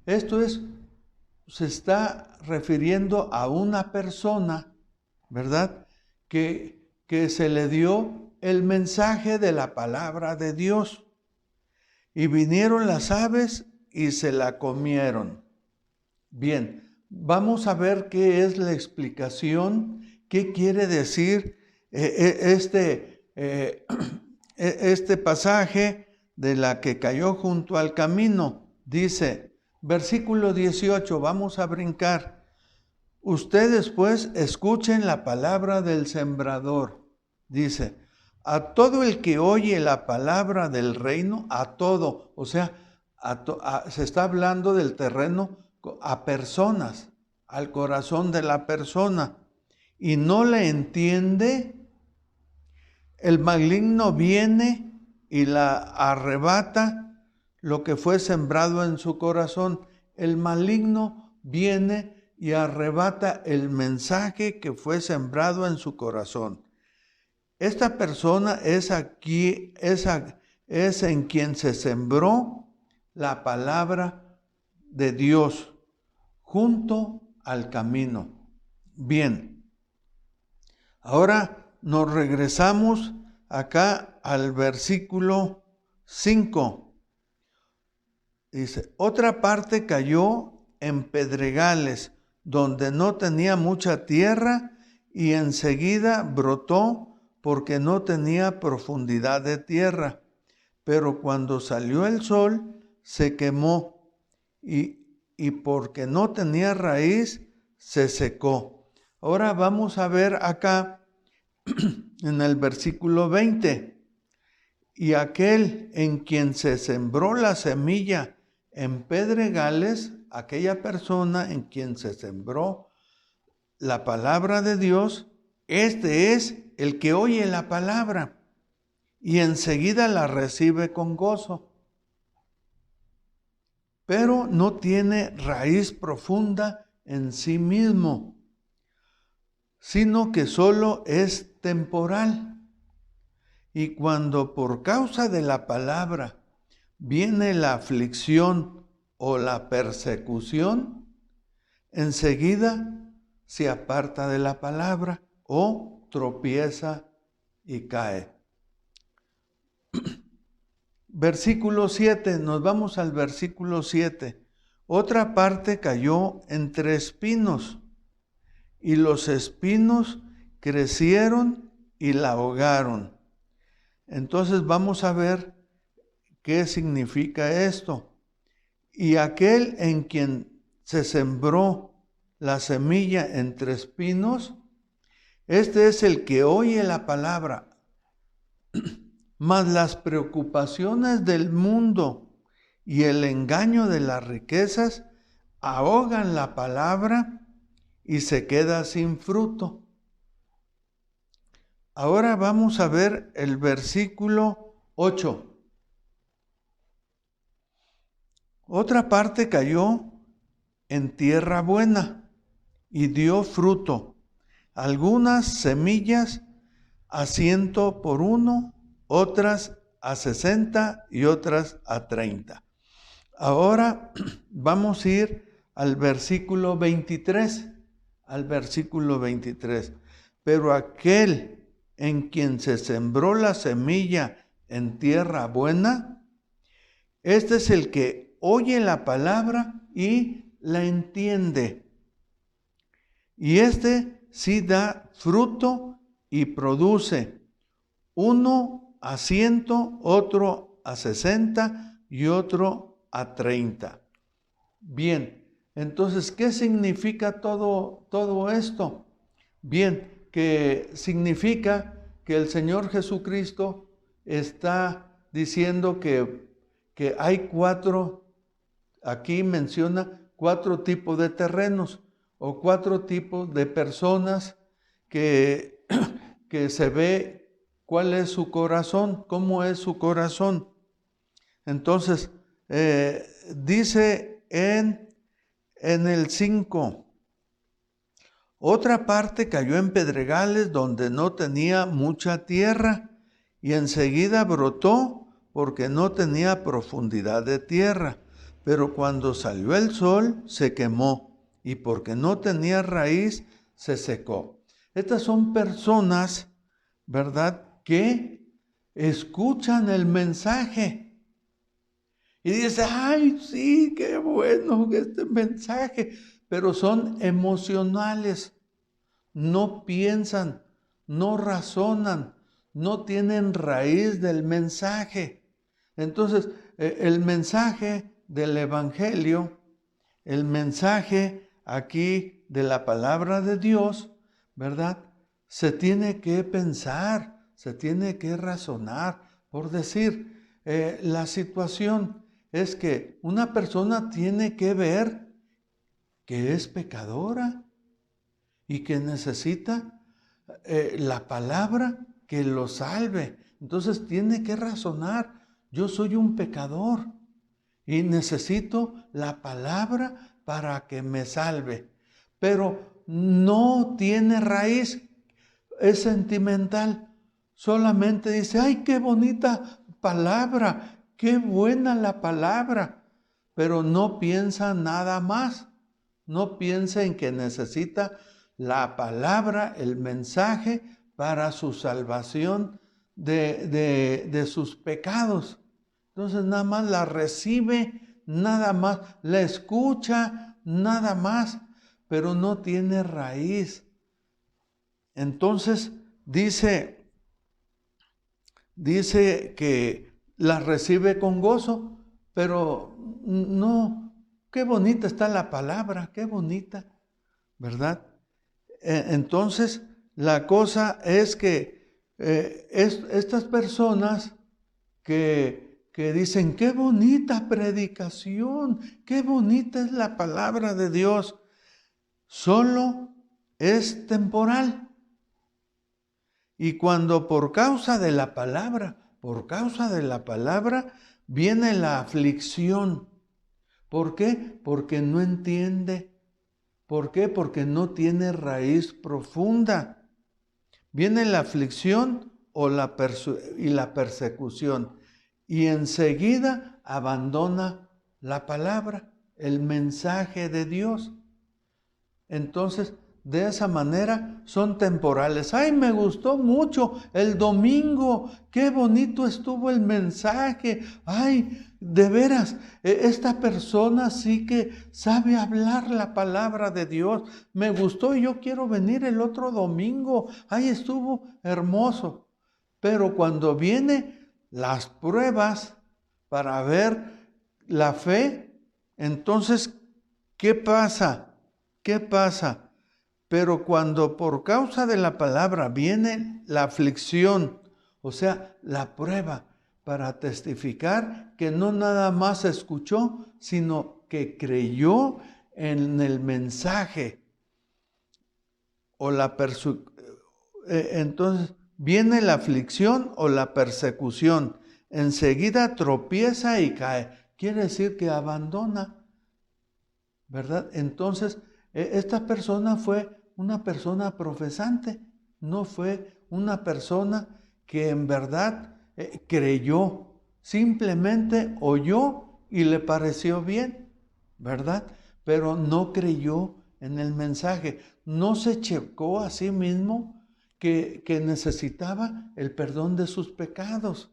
Esto es, se está refiriendo a una persona, ¿verdad? Que se le dio el mensaje de la palabra de Dios. Y vinieron las aves y se la comieron. Bien, vamos a ver qué es la explicación, qué quiere decir este pasaje de la que cayó junto al camino. Dice, versículo 18, vamos a brincar. Ustedes pues escuchen la palabra del sembrador. Dice, a todo el que oye la palabra del reino, a todo, o sea, se está hablando del terreno a personas, al corazón de la persona, y no le entiende, el maligno viene y la arrebata lo que fue sembrado en su corazón. El maligno viene y arrebata el mensaje que fue sembrado en su corazón. Esta persona es en quien se sembró la palabra de Dios junto al camino. Bien, ahora nos regresamos acá al versículo 5. Dice, otra parte cayó en pedregales, donde no tenía mucha tierra, y enseguida brotó, porque no tenía profundidad de tierra. Pero cuando salió el sol, se quemó, y porque no tenía raíz, se secó. Ahora vamos a ver acá en el versículo 20. Y aquel en quien se sembró la semilla en pedregales, aquella persona en quien se sembró la palabra de Dios, este es el que oye la palabra y enseguida la recibe con gozo, pero no tiene raíz profunda en sí mismo, sino que solo es temporal. Y cuando por causa de la palabra viene la aflicción o la persecución, enseguida se aparta de la palabra o tropieza y cae. Versículo 7, nos vamos al versículo 7. Otra parte cayó entre espinos, y los espinos crecieron y la ahogaron. Entonces vamos a ver qué significa esto. Y aquel en quien se sembró la semilla entre espinos, este es el que oye la palabra. mas las preocupaciones del mundo y el engaño de las riquezas ahogan la palabra y se queda sin fruto. Ahora vamos a ver el versículo 8. Otra parte cayó en tierra buena y dio fruto. Algunas semillas a 100 por uno, otras a 60 y otras a 30. Ahora vamos a ir al versículo 23. Al versículo 23. Pero aquel en quien se sembró la semilla en tierra buena, este es el que oye la palabra y la entiende. Y este sí da fruto y produce, uno a 100, otro a 60 y otro a 30. Bien, entonces, ¿qué significa todo esto? Bien, que significa que el Señor Jesucristo está diciendo que hay aquí menciona 4 tipos de terrenos o 4 tipos de personas que se ve cuál es su corazón, cómo es su corazón. Entonces, dice en el 5, otra parte cayó en pedregales donde no tenía mucha tierra y enseguida brotó porque no tenía profundidad de tierra. Pero cuando salió el sol se quemó y porque no tenía raíz se secó. Estas son personas, ¿verdad?, que escuchan el mensaje y dicen, ay, sí, qué bueno este mensaje, pero son emocionales, no piensan, no razonan, no tienen raíz del mensaje. Entonces, el mensaje del Evangelio, el mensaje aquí de la palabra de Dios, ¿verdad?, se tiene que pensar, se tiene que razonar. Por decir, la situación es que una persona tiene que ver que es pecadora y que necesita la palabra que lo salve. Entonces tiene que razonar, yo soy un pecador y necesito la palabra para que me salve. Pero no tiene raíz, es sentimental. Solamente dice, ay, qué bonita palabra, qué buena la palabra. Pero no piensa nada más. No piensa en que necesita la palabra, el mensaje para su salvación de sus pecados. Entonces nada más la recibe, nada más la escucha, nada más, pero no tiene raíz. Entonces dice que la recibe con gozo, pero no. Qué bonita está la palabra, qué bonita, ¿verdad? Entonces, la cosa es que estas personas que dicen, qué bonita predicación, qué bonita es la palabra de Dios, solo es temporal. Y cuando por causa de la palabra, viene la aflicción. ¿Por qué? Porque no entiende. ¿Por qué? Porque no tiene raíz profunda. Viene la aflicción y la persecución. Y enseguida abandona la palabra, el mensaje de Dios. Entonces, de esa manera son temporales. ¡Ay, me gustó mucho el domingo! ¡Qué bonito estuvo el mensaje! ¡Ay, de veras! Esta persona sí que sabe hablar la palabra de Dios. Me gustó y yo quiero venir el otro domingo. ¡Ay, estuvo hermoso! Pero cuando vienen las pruebas para ver la fe, entonces, ¿qué pasa? ¿Qué pasa? Pero cuando por causa de la palabra viene la aflicción O sea, la prueba para testificar que no nada más escuchó, sino que creyó en el mensaje. Entonces viene la aflicción o la persecución. Enseguida tropieza y cae. Quiere decir que abandona, ¿verdad? Entonces, esta persona fue una persona profesante, no fue una persona que en verdad creyó, simplemente oyó y le pareció bien, ¿verdad? Pero no creyó en el mensaje, no se checó a sí mismo que necesitaba el perdón de sus pecados.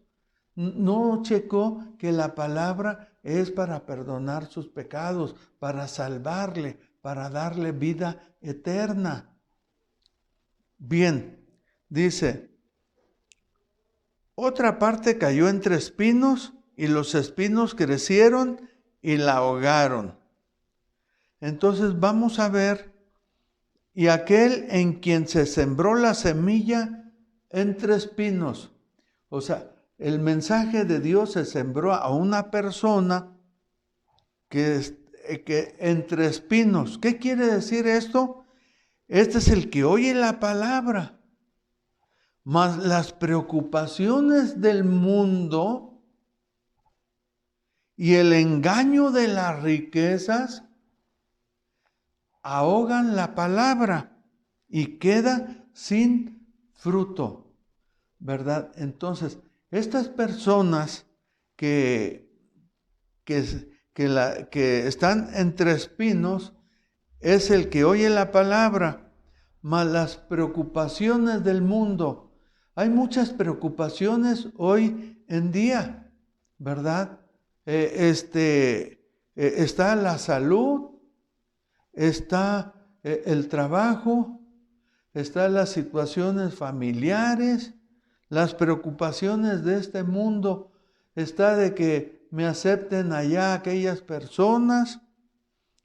No checó que la palabra es para perdonar sus pecados, para salvarle, para darle vida eterna. Bien, dice, otra parte cayó entre espinos y los espinos crecieron y la ahogaron. Entonces vamos a ver, y aquel en quien se sembró la semilla entre espinos, o sea, el mensaje de Dios se sembró a una persona que entre espinos. ¿Qué quiere decir esto? Este es el que oye la palabra, mas las preocupaciones del mundo y el engaño de las riquezas ahogan la palabra y queda sin fruto, ¿verdad? Entonces, estas personas que están entre espinos es el que oye la palabra, mas las preocupaciones del mundo. Hay muchas preocupaciones hoy en día, ¿verdad? Está la salud, está el trabajo, están las situaciones familiares, las preocupaciones de este mundo, está de que me acepten allá aquellas personas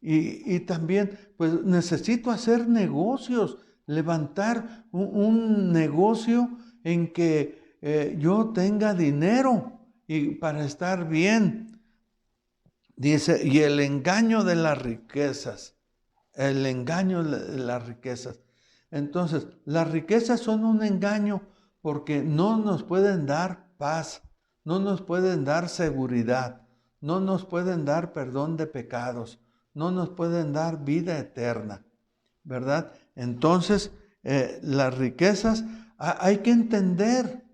y también pues necesito hacer negocios, levantar un negocio en que yo tenga dinero y para estar bien. Dice, y el engaño de las riquezas, Entonces, las riquezas son un engaño porque no nos pueden dar paz, no nos pueden dar seguridad, no nos pueden dar perdón de pecados, no nos pueden dar vida eterna, ¿verdad? Entonces, las riquezas, hay que entender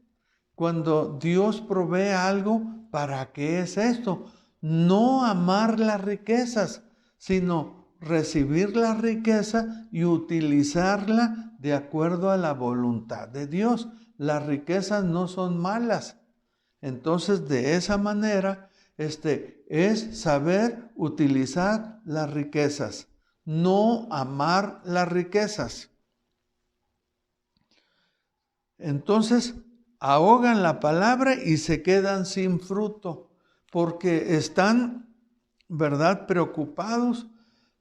cuando Dios provee algo, ¿para qué es esto? No amar las riquezas, sino recibir la riqueza y utilizarla de acuerdo a la voluntad de Dios. Las riquezas no son malas. Entonces, de esa manera, es saber utilizar las riquezas, no amar las riquezas. Entonces, ahogan la palabra y se quedan sin fruto, porque están, ¿verdad?, preocupados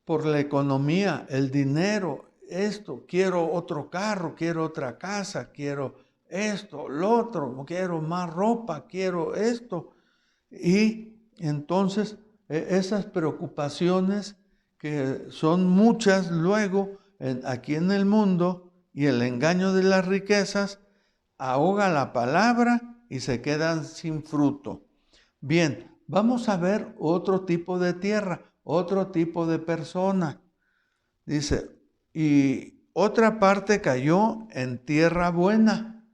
por la economía, el dinero, esto, quiero otro carro, quiero otra casa, quiero esto, lo otro, quiero más ropa, quiero esto. Y entonces esas preocupaciones que son muchas luego aquí en el mundo y el engaño de las riquezas ahoga la palabra y se quedan sin fruto. Bien, vamos a ver otro tipo de tierra, otro tipo de persona. Dice, y otra parte cayó en tierra buena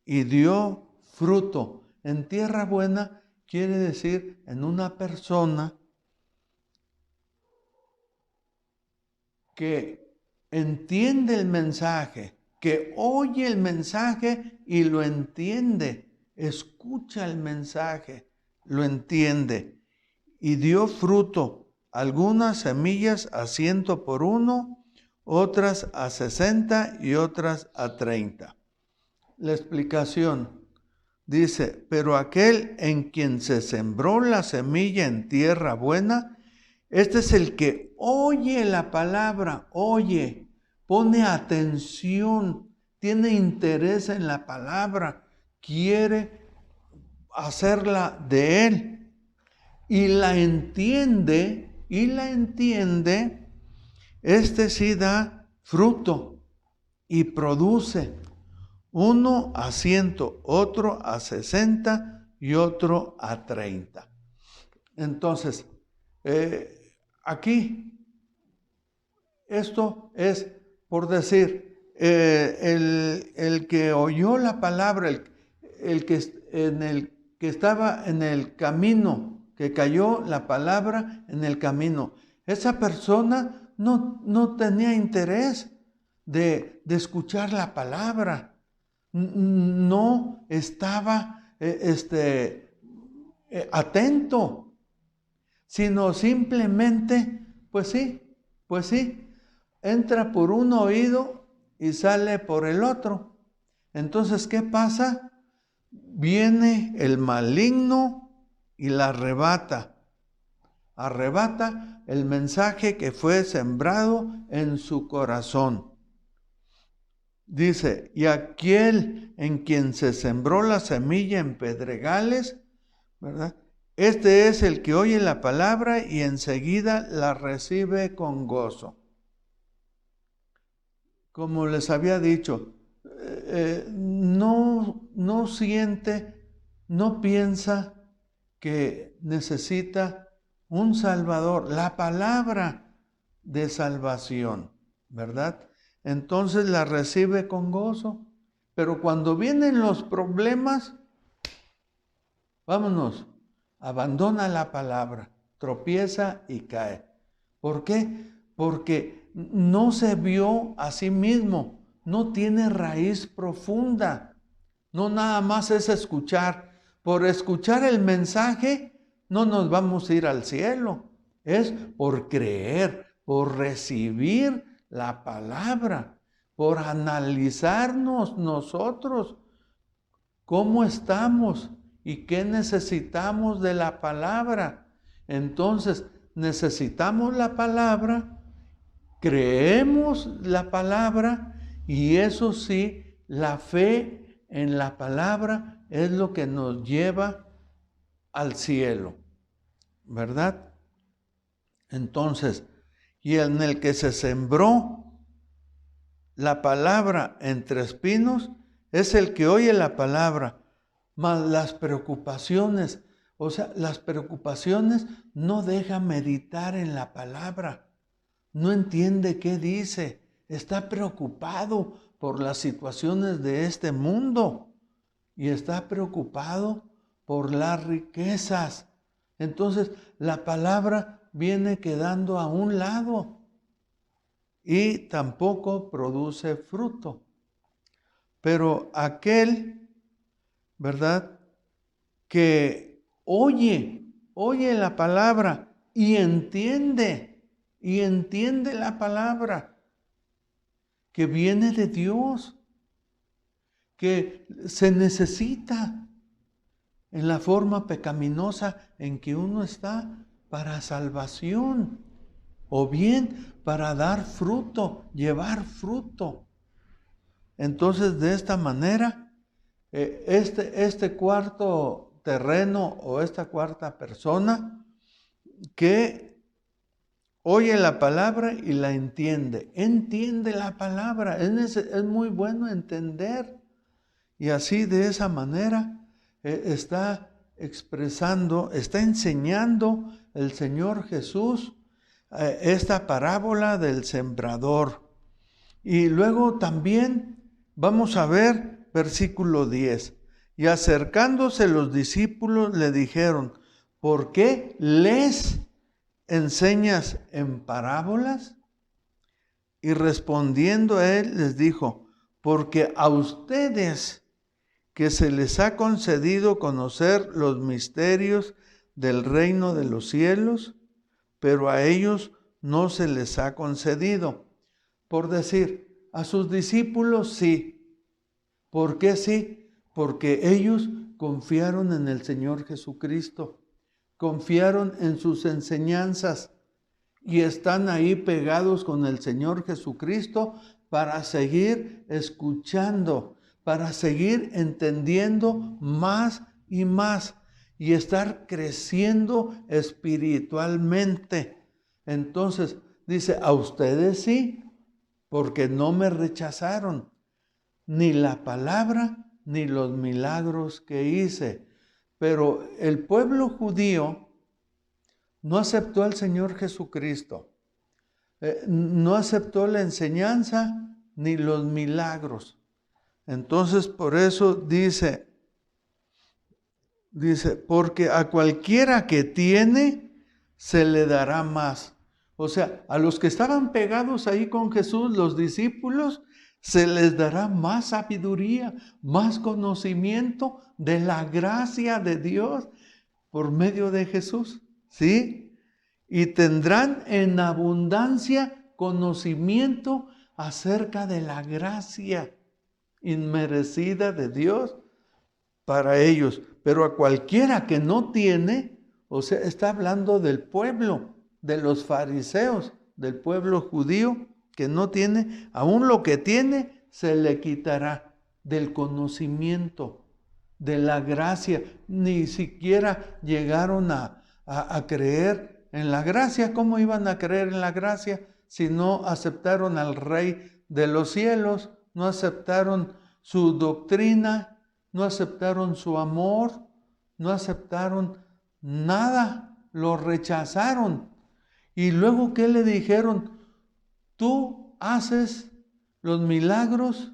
y dio fruto. En tierra buena quiere decir en una persona que entiende el mensaje, que oye el mensaje y lo entiende, escucha el mensaje, lo entiende y dio fruto, algunas semillas a 100 por 1, otras a 60 y otras a 30. La explicación dice, pero aquel en quien se sembró la semilla en tierra buena, este es el que oye la palabra, oye, pone atención, tiene interés en la palabra, quiere hacerla de Él y la entiende, este sí da fruto y produce. Uno a 100, otro a 60 y otro a 30. Entonces, aquí, esto es por decir, el que oyó la palabra, el que estaba en el camino, que cayó la palabra en el camino, esa persona no tenía interés de escuchar la palabra. No estaba atento, sino simplemente, pues sí, entra por un oído y sale por el otro. Entonces, ¿qué pasa? Viene el maligno y la arrebata el mensaje que fue sembrado en su corazón. Dice, y aquel en quien se sembró la semilla en pedregales, ¿verdad? Este es el que oye la palabra y enseguida la recibe con gozo. Como les había dicho, no siente, no piensa que necesita un Salvador, la palabra de salvación, ¿verdad? Entonces la recibe con gozo. Pero cuando vienen los problemas, vámonos, abandona la palabra, tropieza y cae. ¿Por qué? Porque no se vio a sí mismo, no tiene raíz profunda. No nada más es escuchar. Por escuchar el mensaje no nos vamos a ir al cielo. Es por creer, por recibir la palabra, por analizarnos nosotros cómo estamos y qué necesitamos de la palabra. Entonces, necesitamos la palabra, creemos la palabra y eso sí, la fe en la palabra es lo que nos lleva al cielo, ¿verdad? Entonces, y en el que se sembró la palabra entre espinos, es el que oye la palabra, mas las preocupaciones, las preocupaciones no deja meditar en la palabra, no entiende qué dice, está preocupado por las situaciones de este mundo y está preocupado por las riquezas. Entonces, la palabra viene quedando a un lado y tampoco produce fruto. Pero aquel, ¿verdad?, que oye la palabra y entiende la palabra que viene de Dios, que se necesita en la forma pecaminosa en que uno está para salvación, o bien para dar fruto, llevar fruto. Entonces, de esta manera, este cuarto terreno o esta cuarta persona que oye la palabra y la entiende la palabra, es muy bueno entender. Y así, de esa manera, está expresando, está enseñando el Señor Jesús esta parábola del sembrador. Y luego también vamos a ver versículo 10. Y acercándose los discípulos le dijeron, ¿por qué les enseñas en parábolas? Y respondiendo a él les dijo, porque a ustedes que se les ha concedido conocer los misterios del reino de los cielos, pero a ellos no se les ha concedido. Por decir, a sus discípulos sí. ¿Por qué sí? Porque ellos confiaron en el Señor Jesucristo, confiaron en sus enseñanzas y están ahí pegados con el Señor Jesucristo para seguir escuchando, para seguir entendiendo más y más y estar creciendo espiritualmente. Entonces dice, a ustedes sí, porque no me rechazaron, ni la palabra, ni los milagros que hice. Pero el pueblo judío no aceptó al Señor Jesucristo, no aceptó la enseñanza ni los milagros. Entonces por eso dice, porque a cualquiera que tiene, se le dará más. O sea, a los que estaban pegados ahí con Jesús, los discípulos, se les dará más sabiduría, más conocimiento de la gracia de Dios por medio de Jesús, ¿sí? Y tendrán en abundancia conocimiento acerca de la gracia inmerecida de Dios para ellos. Pero a cualquiera que no tiene, o sea, está hablando del pueblo, de los fariseos, del pueblo judío que no tiene, aún lo que tiene se le quitará del conocimiento, de la gracia. Ni siquiera llegaron a creer en la gracia. ¿Cómo iban a creer en la gracia si no aceptaron al Rey de los cielos, no aceptaron su doctrina, no aceptaron su amor, no aceptaron nada, lo rechazaron? Y luego, ¿qué le dijeron? Tú haces los milagros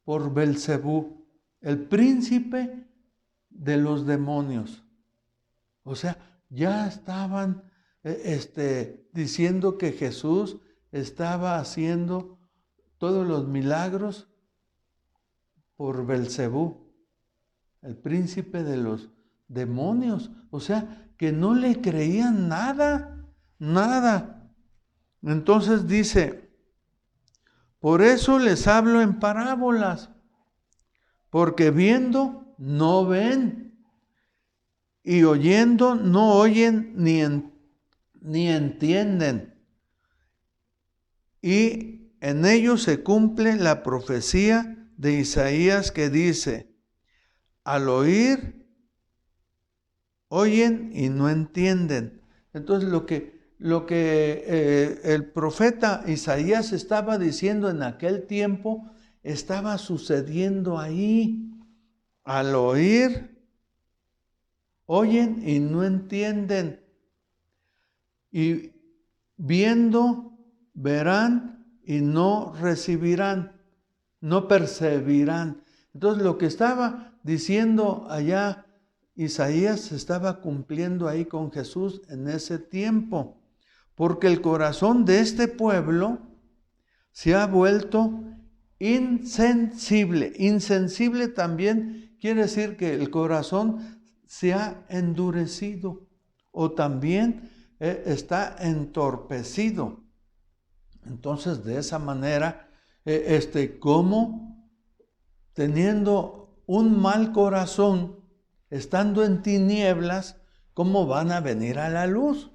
por Belcebú, el príncipe de los demonios. O sea, ya estaban diciendo que Jesús estaba haciendo todos los milagros por Belcebú, el príncipe de los demonios. O sea, que no le creían nada. Entonces dice, por eso les hablo en parábolas, porque viendo no ven, y oyendo no oyen ni entienden. Y en ellos se cumple la profecía de Isaías que dice, al oír, oyen y no entienden. Entonces lo que el profeta Isaías estaba diciendo en aquel tiempo estaba sucediendo ahí. Al oír, oyen y no entienden. Y viendo, verán y no recibirán, no percibirán. Entonces lo que estaba diciendo allá Isaías se estaba cumpliendo ahí con Jesús en ese tiempo, porque el corazón de este pueblo se ha vuelto insensible. Insensible también quiere decir que el corazón se ha endurecido o también está entorpecido. Entonces, de esa manera, ¿cómo? Teniendo un mal corazón, estando en tinieblas, ¿cómo van a venir a la luz?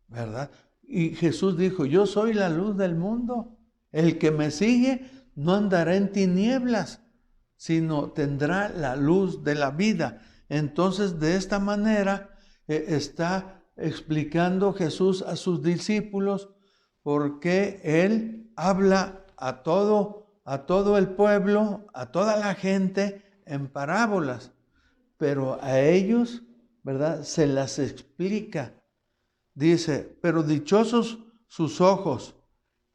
¿Verdad? Y Jesús dijo, yo soy la luz del mundo. El que me sigue no andará en tinieblas, sino tendrá la luz de la vida. Entonces, de esta manera, está explicando Jesús a sus discípulos por qué Él habla a todo el pueblo, a toda la gente en parábolas. Pero a ellos, ¿verdad?, se las explica. Dice, pero dichosos sus ojos,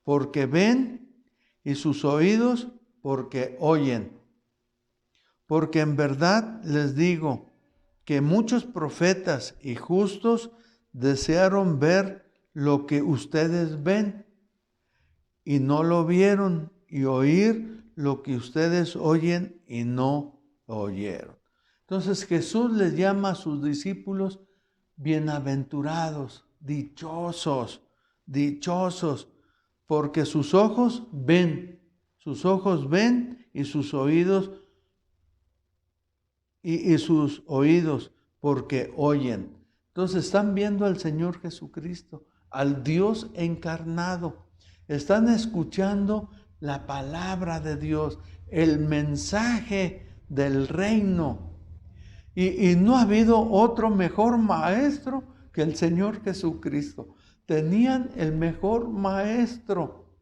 porque ven, y sus oídos, porque oyen. Porque en verdad les digo que muchos profetas y justos desearon ver lo que ustedes ven, y no lo vieron, y oír lo que ustedes oyen y no oyeron. Entonces Jesús les llama a sus discípulos bienaventurados, dichosos, porque sus ojos ven y sus oídos y sus oídos porque oyen. Entonces están viendo al Señor Jesucristo, al Dios encarnado. Están escuchando la palabra de Dios. el mensaje del reino. Y no ha habido otro mejor maestro que el Señor Jesucristo. Tenían el mejor maestro,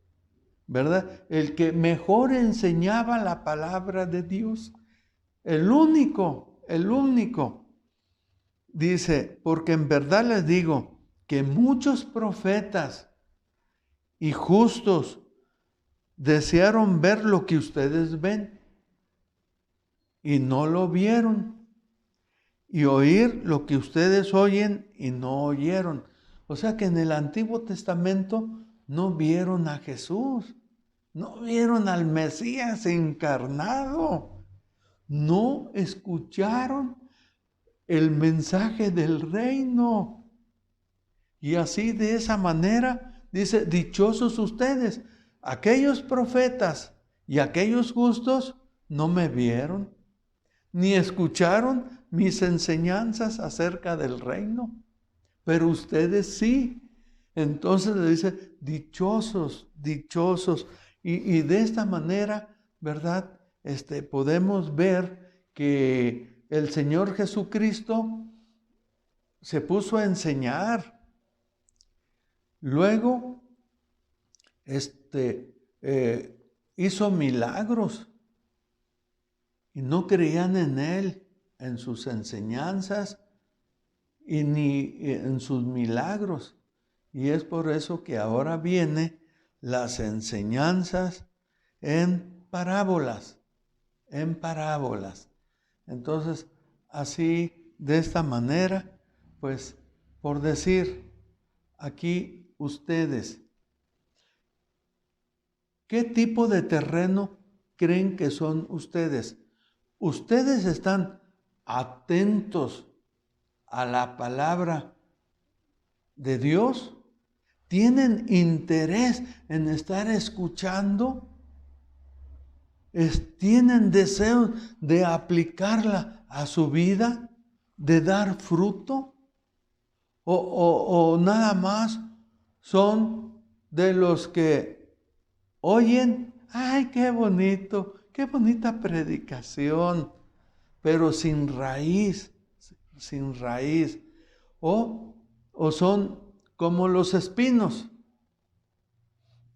¿verdad? El que mejor enseñaba la palabra de Dios. El único. Dice, porque en verdad les digo que muchos profetas y justos desearon ver lo que ustedes ven y no lo vieron, y oír lo que ustedes oyen y no oyeron. O sea que en el Antiguo Testamento no vieron a Jesús, no vieron al Mesías encarnado, no escucharon el mensaje del reino. Y así, de esa manera, dice, dichosos ustedes, aquellos profetas y aquellos justos no me vieron, ni escucharon mis enseñanzas acerca del reino, pero ustedes sí. Entonces le dice, dichosos, dichosos. Y de esta manera, ¿verdad? Podemos ver que el Señor Jesucristo se puso a enseñar. Luego, hizo milagros y no creían en Él, en sus enseñanzas y ni en sus milagros. Y es por eso que ahora vienen las enseñanzas en parábolas, Entonces, así, de esta manera, pues, por decir, aquí ustedes, ¿qué tipo de terreno creen que son ustedes? ¿Ustedes están atentos a la palabra de Dios? ¿Tienen interés en estar escuchando? ¿Tienen deseo de aplicarla a su vida? ¿De dar fruto? ¿O nada más son de los que oyen? ¡Ay, qué bonito! ¡Qué bonita predicación! Pero sin raíz. O son como los espinos,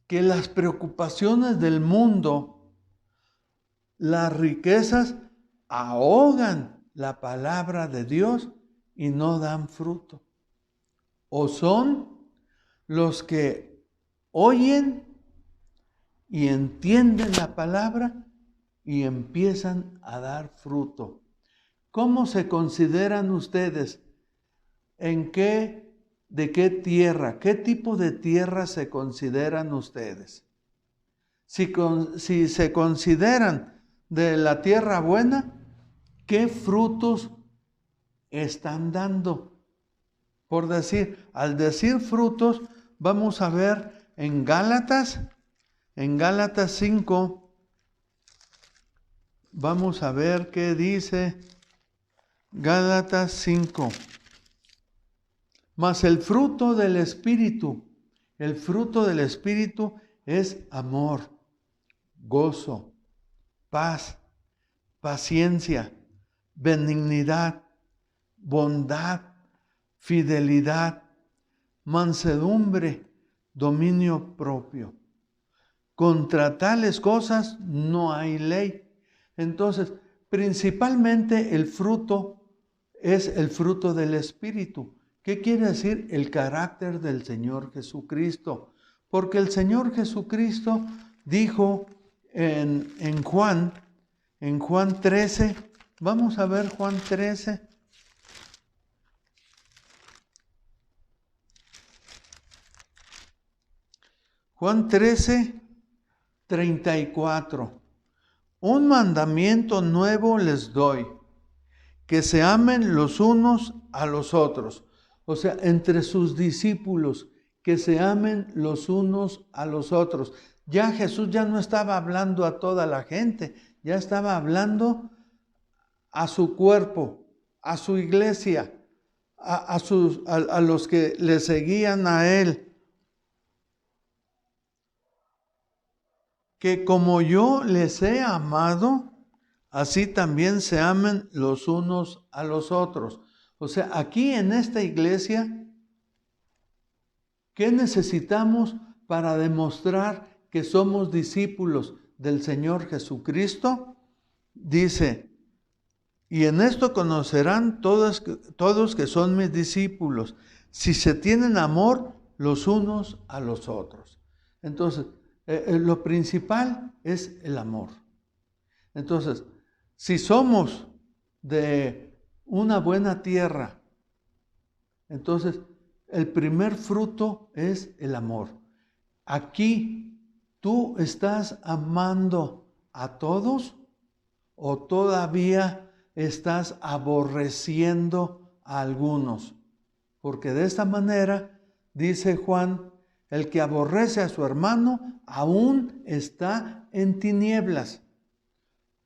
que las preocupaciones del mundo, las riquezas, ahogan la palabra de Dios y no dan fruto. O son los que oyen y entienden la palabra y empiezan a dar fruto. ¿Cómo se consideran ustedes? ¿De qué tierra? ¿Qué tipo de tierra se consideran ustedes? Si se consideran de la tierra buena, ¿qué frutos están dando? Por decir, al decir frutos, vamos a ver en Gálatas 5, vamos a ver qué dice Gálatas 5. Mas el fruto del Espíritu es amor, gozo, paz, paciencia, benignidad, bondad, fidelidad, mansedumbre, dominio propio. Contra tales cosas no hay ley. Entonces, principalmente el fruto es el fruto del Espíritu. ¿Qué quiere decir? El carácter del Señor Jesucristo. Porque el Señor Jesucristo dijo en Juan 13, vamos a ver Juan 13. Juan 13, 34. Un mandamiento nuevo les doy, que se amen los unos a los otros. O sea, entre sus discípulos, que se amen los unos a los otros. Ya Jesús ya no estaba hablando a toda la gente, ya estaba hablando a su cuerpo, a su iglesia, a los que le seguían a Él. que como yo les he amado, así también se amen los unos a los otros. O sea, aquí en esta iglesia, ¿qué necesitamos para demostrar que somos discípulos del Señor Jesucristo? Dice, y en esto conocerán todos que son mis discípulos, si se tienen amor los unos a los otros. Entonces, lo principal es el amor. Entonces, si somos de una buena tierra, entonces el primer fruto es el amor. Aquí, ¿tú estás amando a todos o todavía estás aborreciendo a algunos? Porque de esta manera, dice Juan, el que aborrece a su hermano aún está en tinieblas.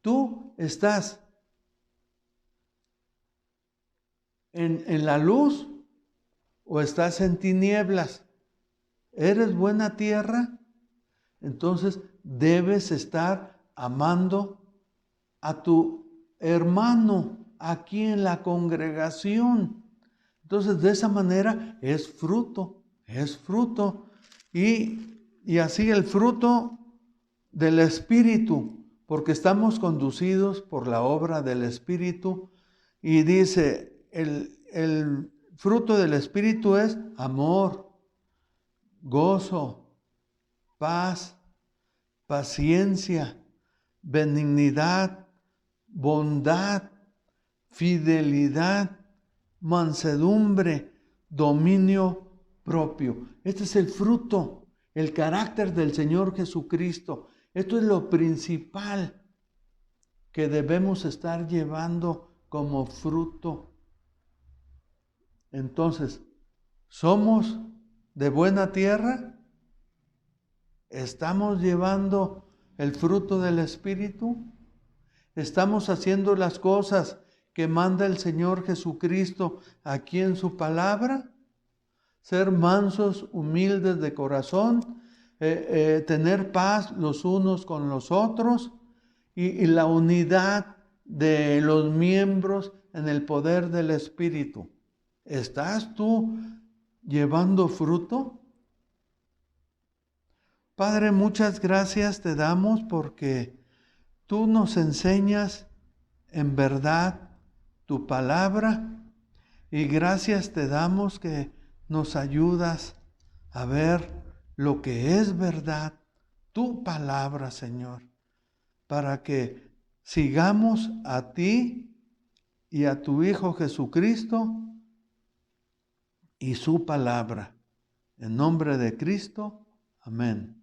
Tú estás en la luz o estás en tinieblas. ¿Eres buena tierra? Entonces debes estar amando a tu hermano aquí en la congregación. Entonces de esa manera es fruto. Y así el fruto del Espíritu, porque estamos conducidos por la obra del Espíritu. Y dice, el fruto del Espíritu es amor, gozo, paz, paciencia, benignidad, bondad, fidelidad, mansedumbre, dominio propio. Este es el fruto, el carácter del Señor Jesucristo. Esto es lo principal que debemos estar llevando como fruto. Entonces, ¿somos de buena tierra? ¿Estamos llevando el fruto del Espíritu? ¿Estamos haciendo las cosas que manda el Señor Jesucristo aquí en su palabra? Ser mansos, humildes de corazón, tener paz los unos con los otros y la unidad de los miembros en el poder del Espíritu. ¿Estás tú llevando fruto? Padre, muchas gracias te damos porque tú nos enseñas en verdad tu palabra y gracias te damos que nos ayudas a ver lo que es verdad, tu palabra, Señor, para que sigamos a ti y a tu Hijo Jesucristo y su palabra. En nombre de Cristo, amén.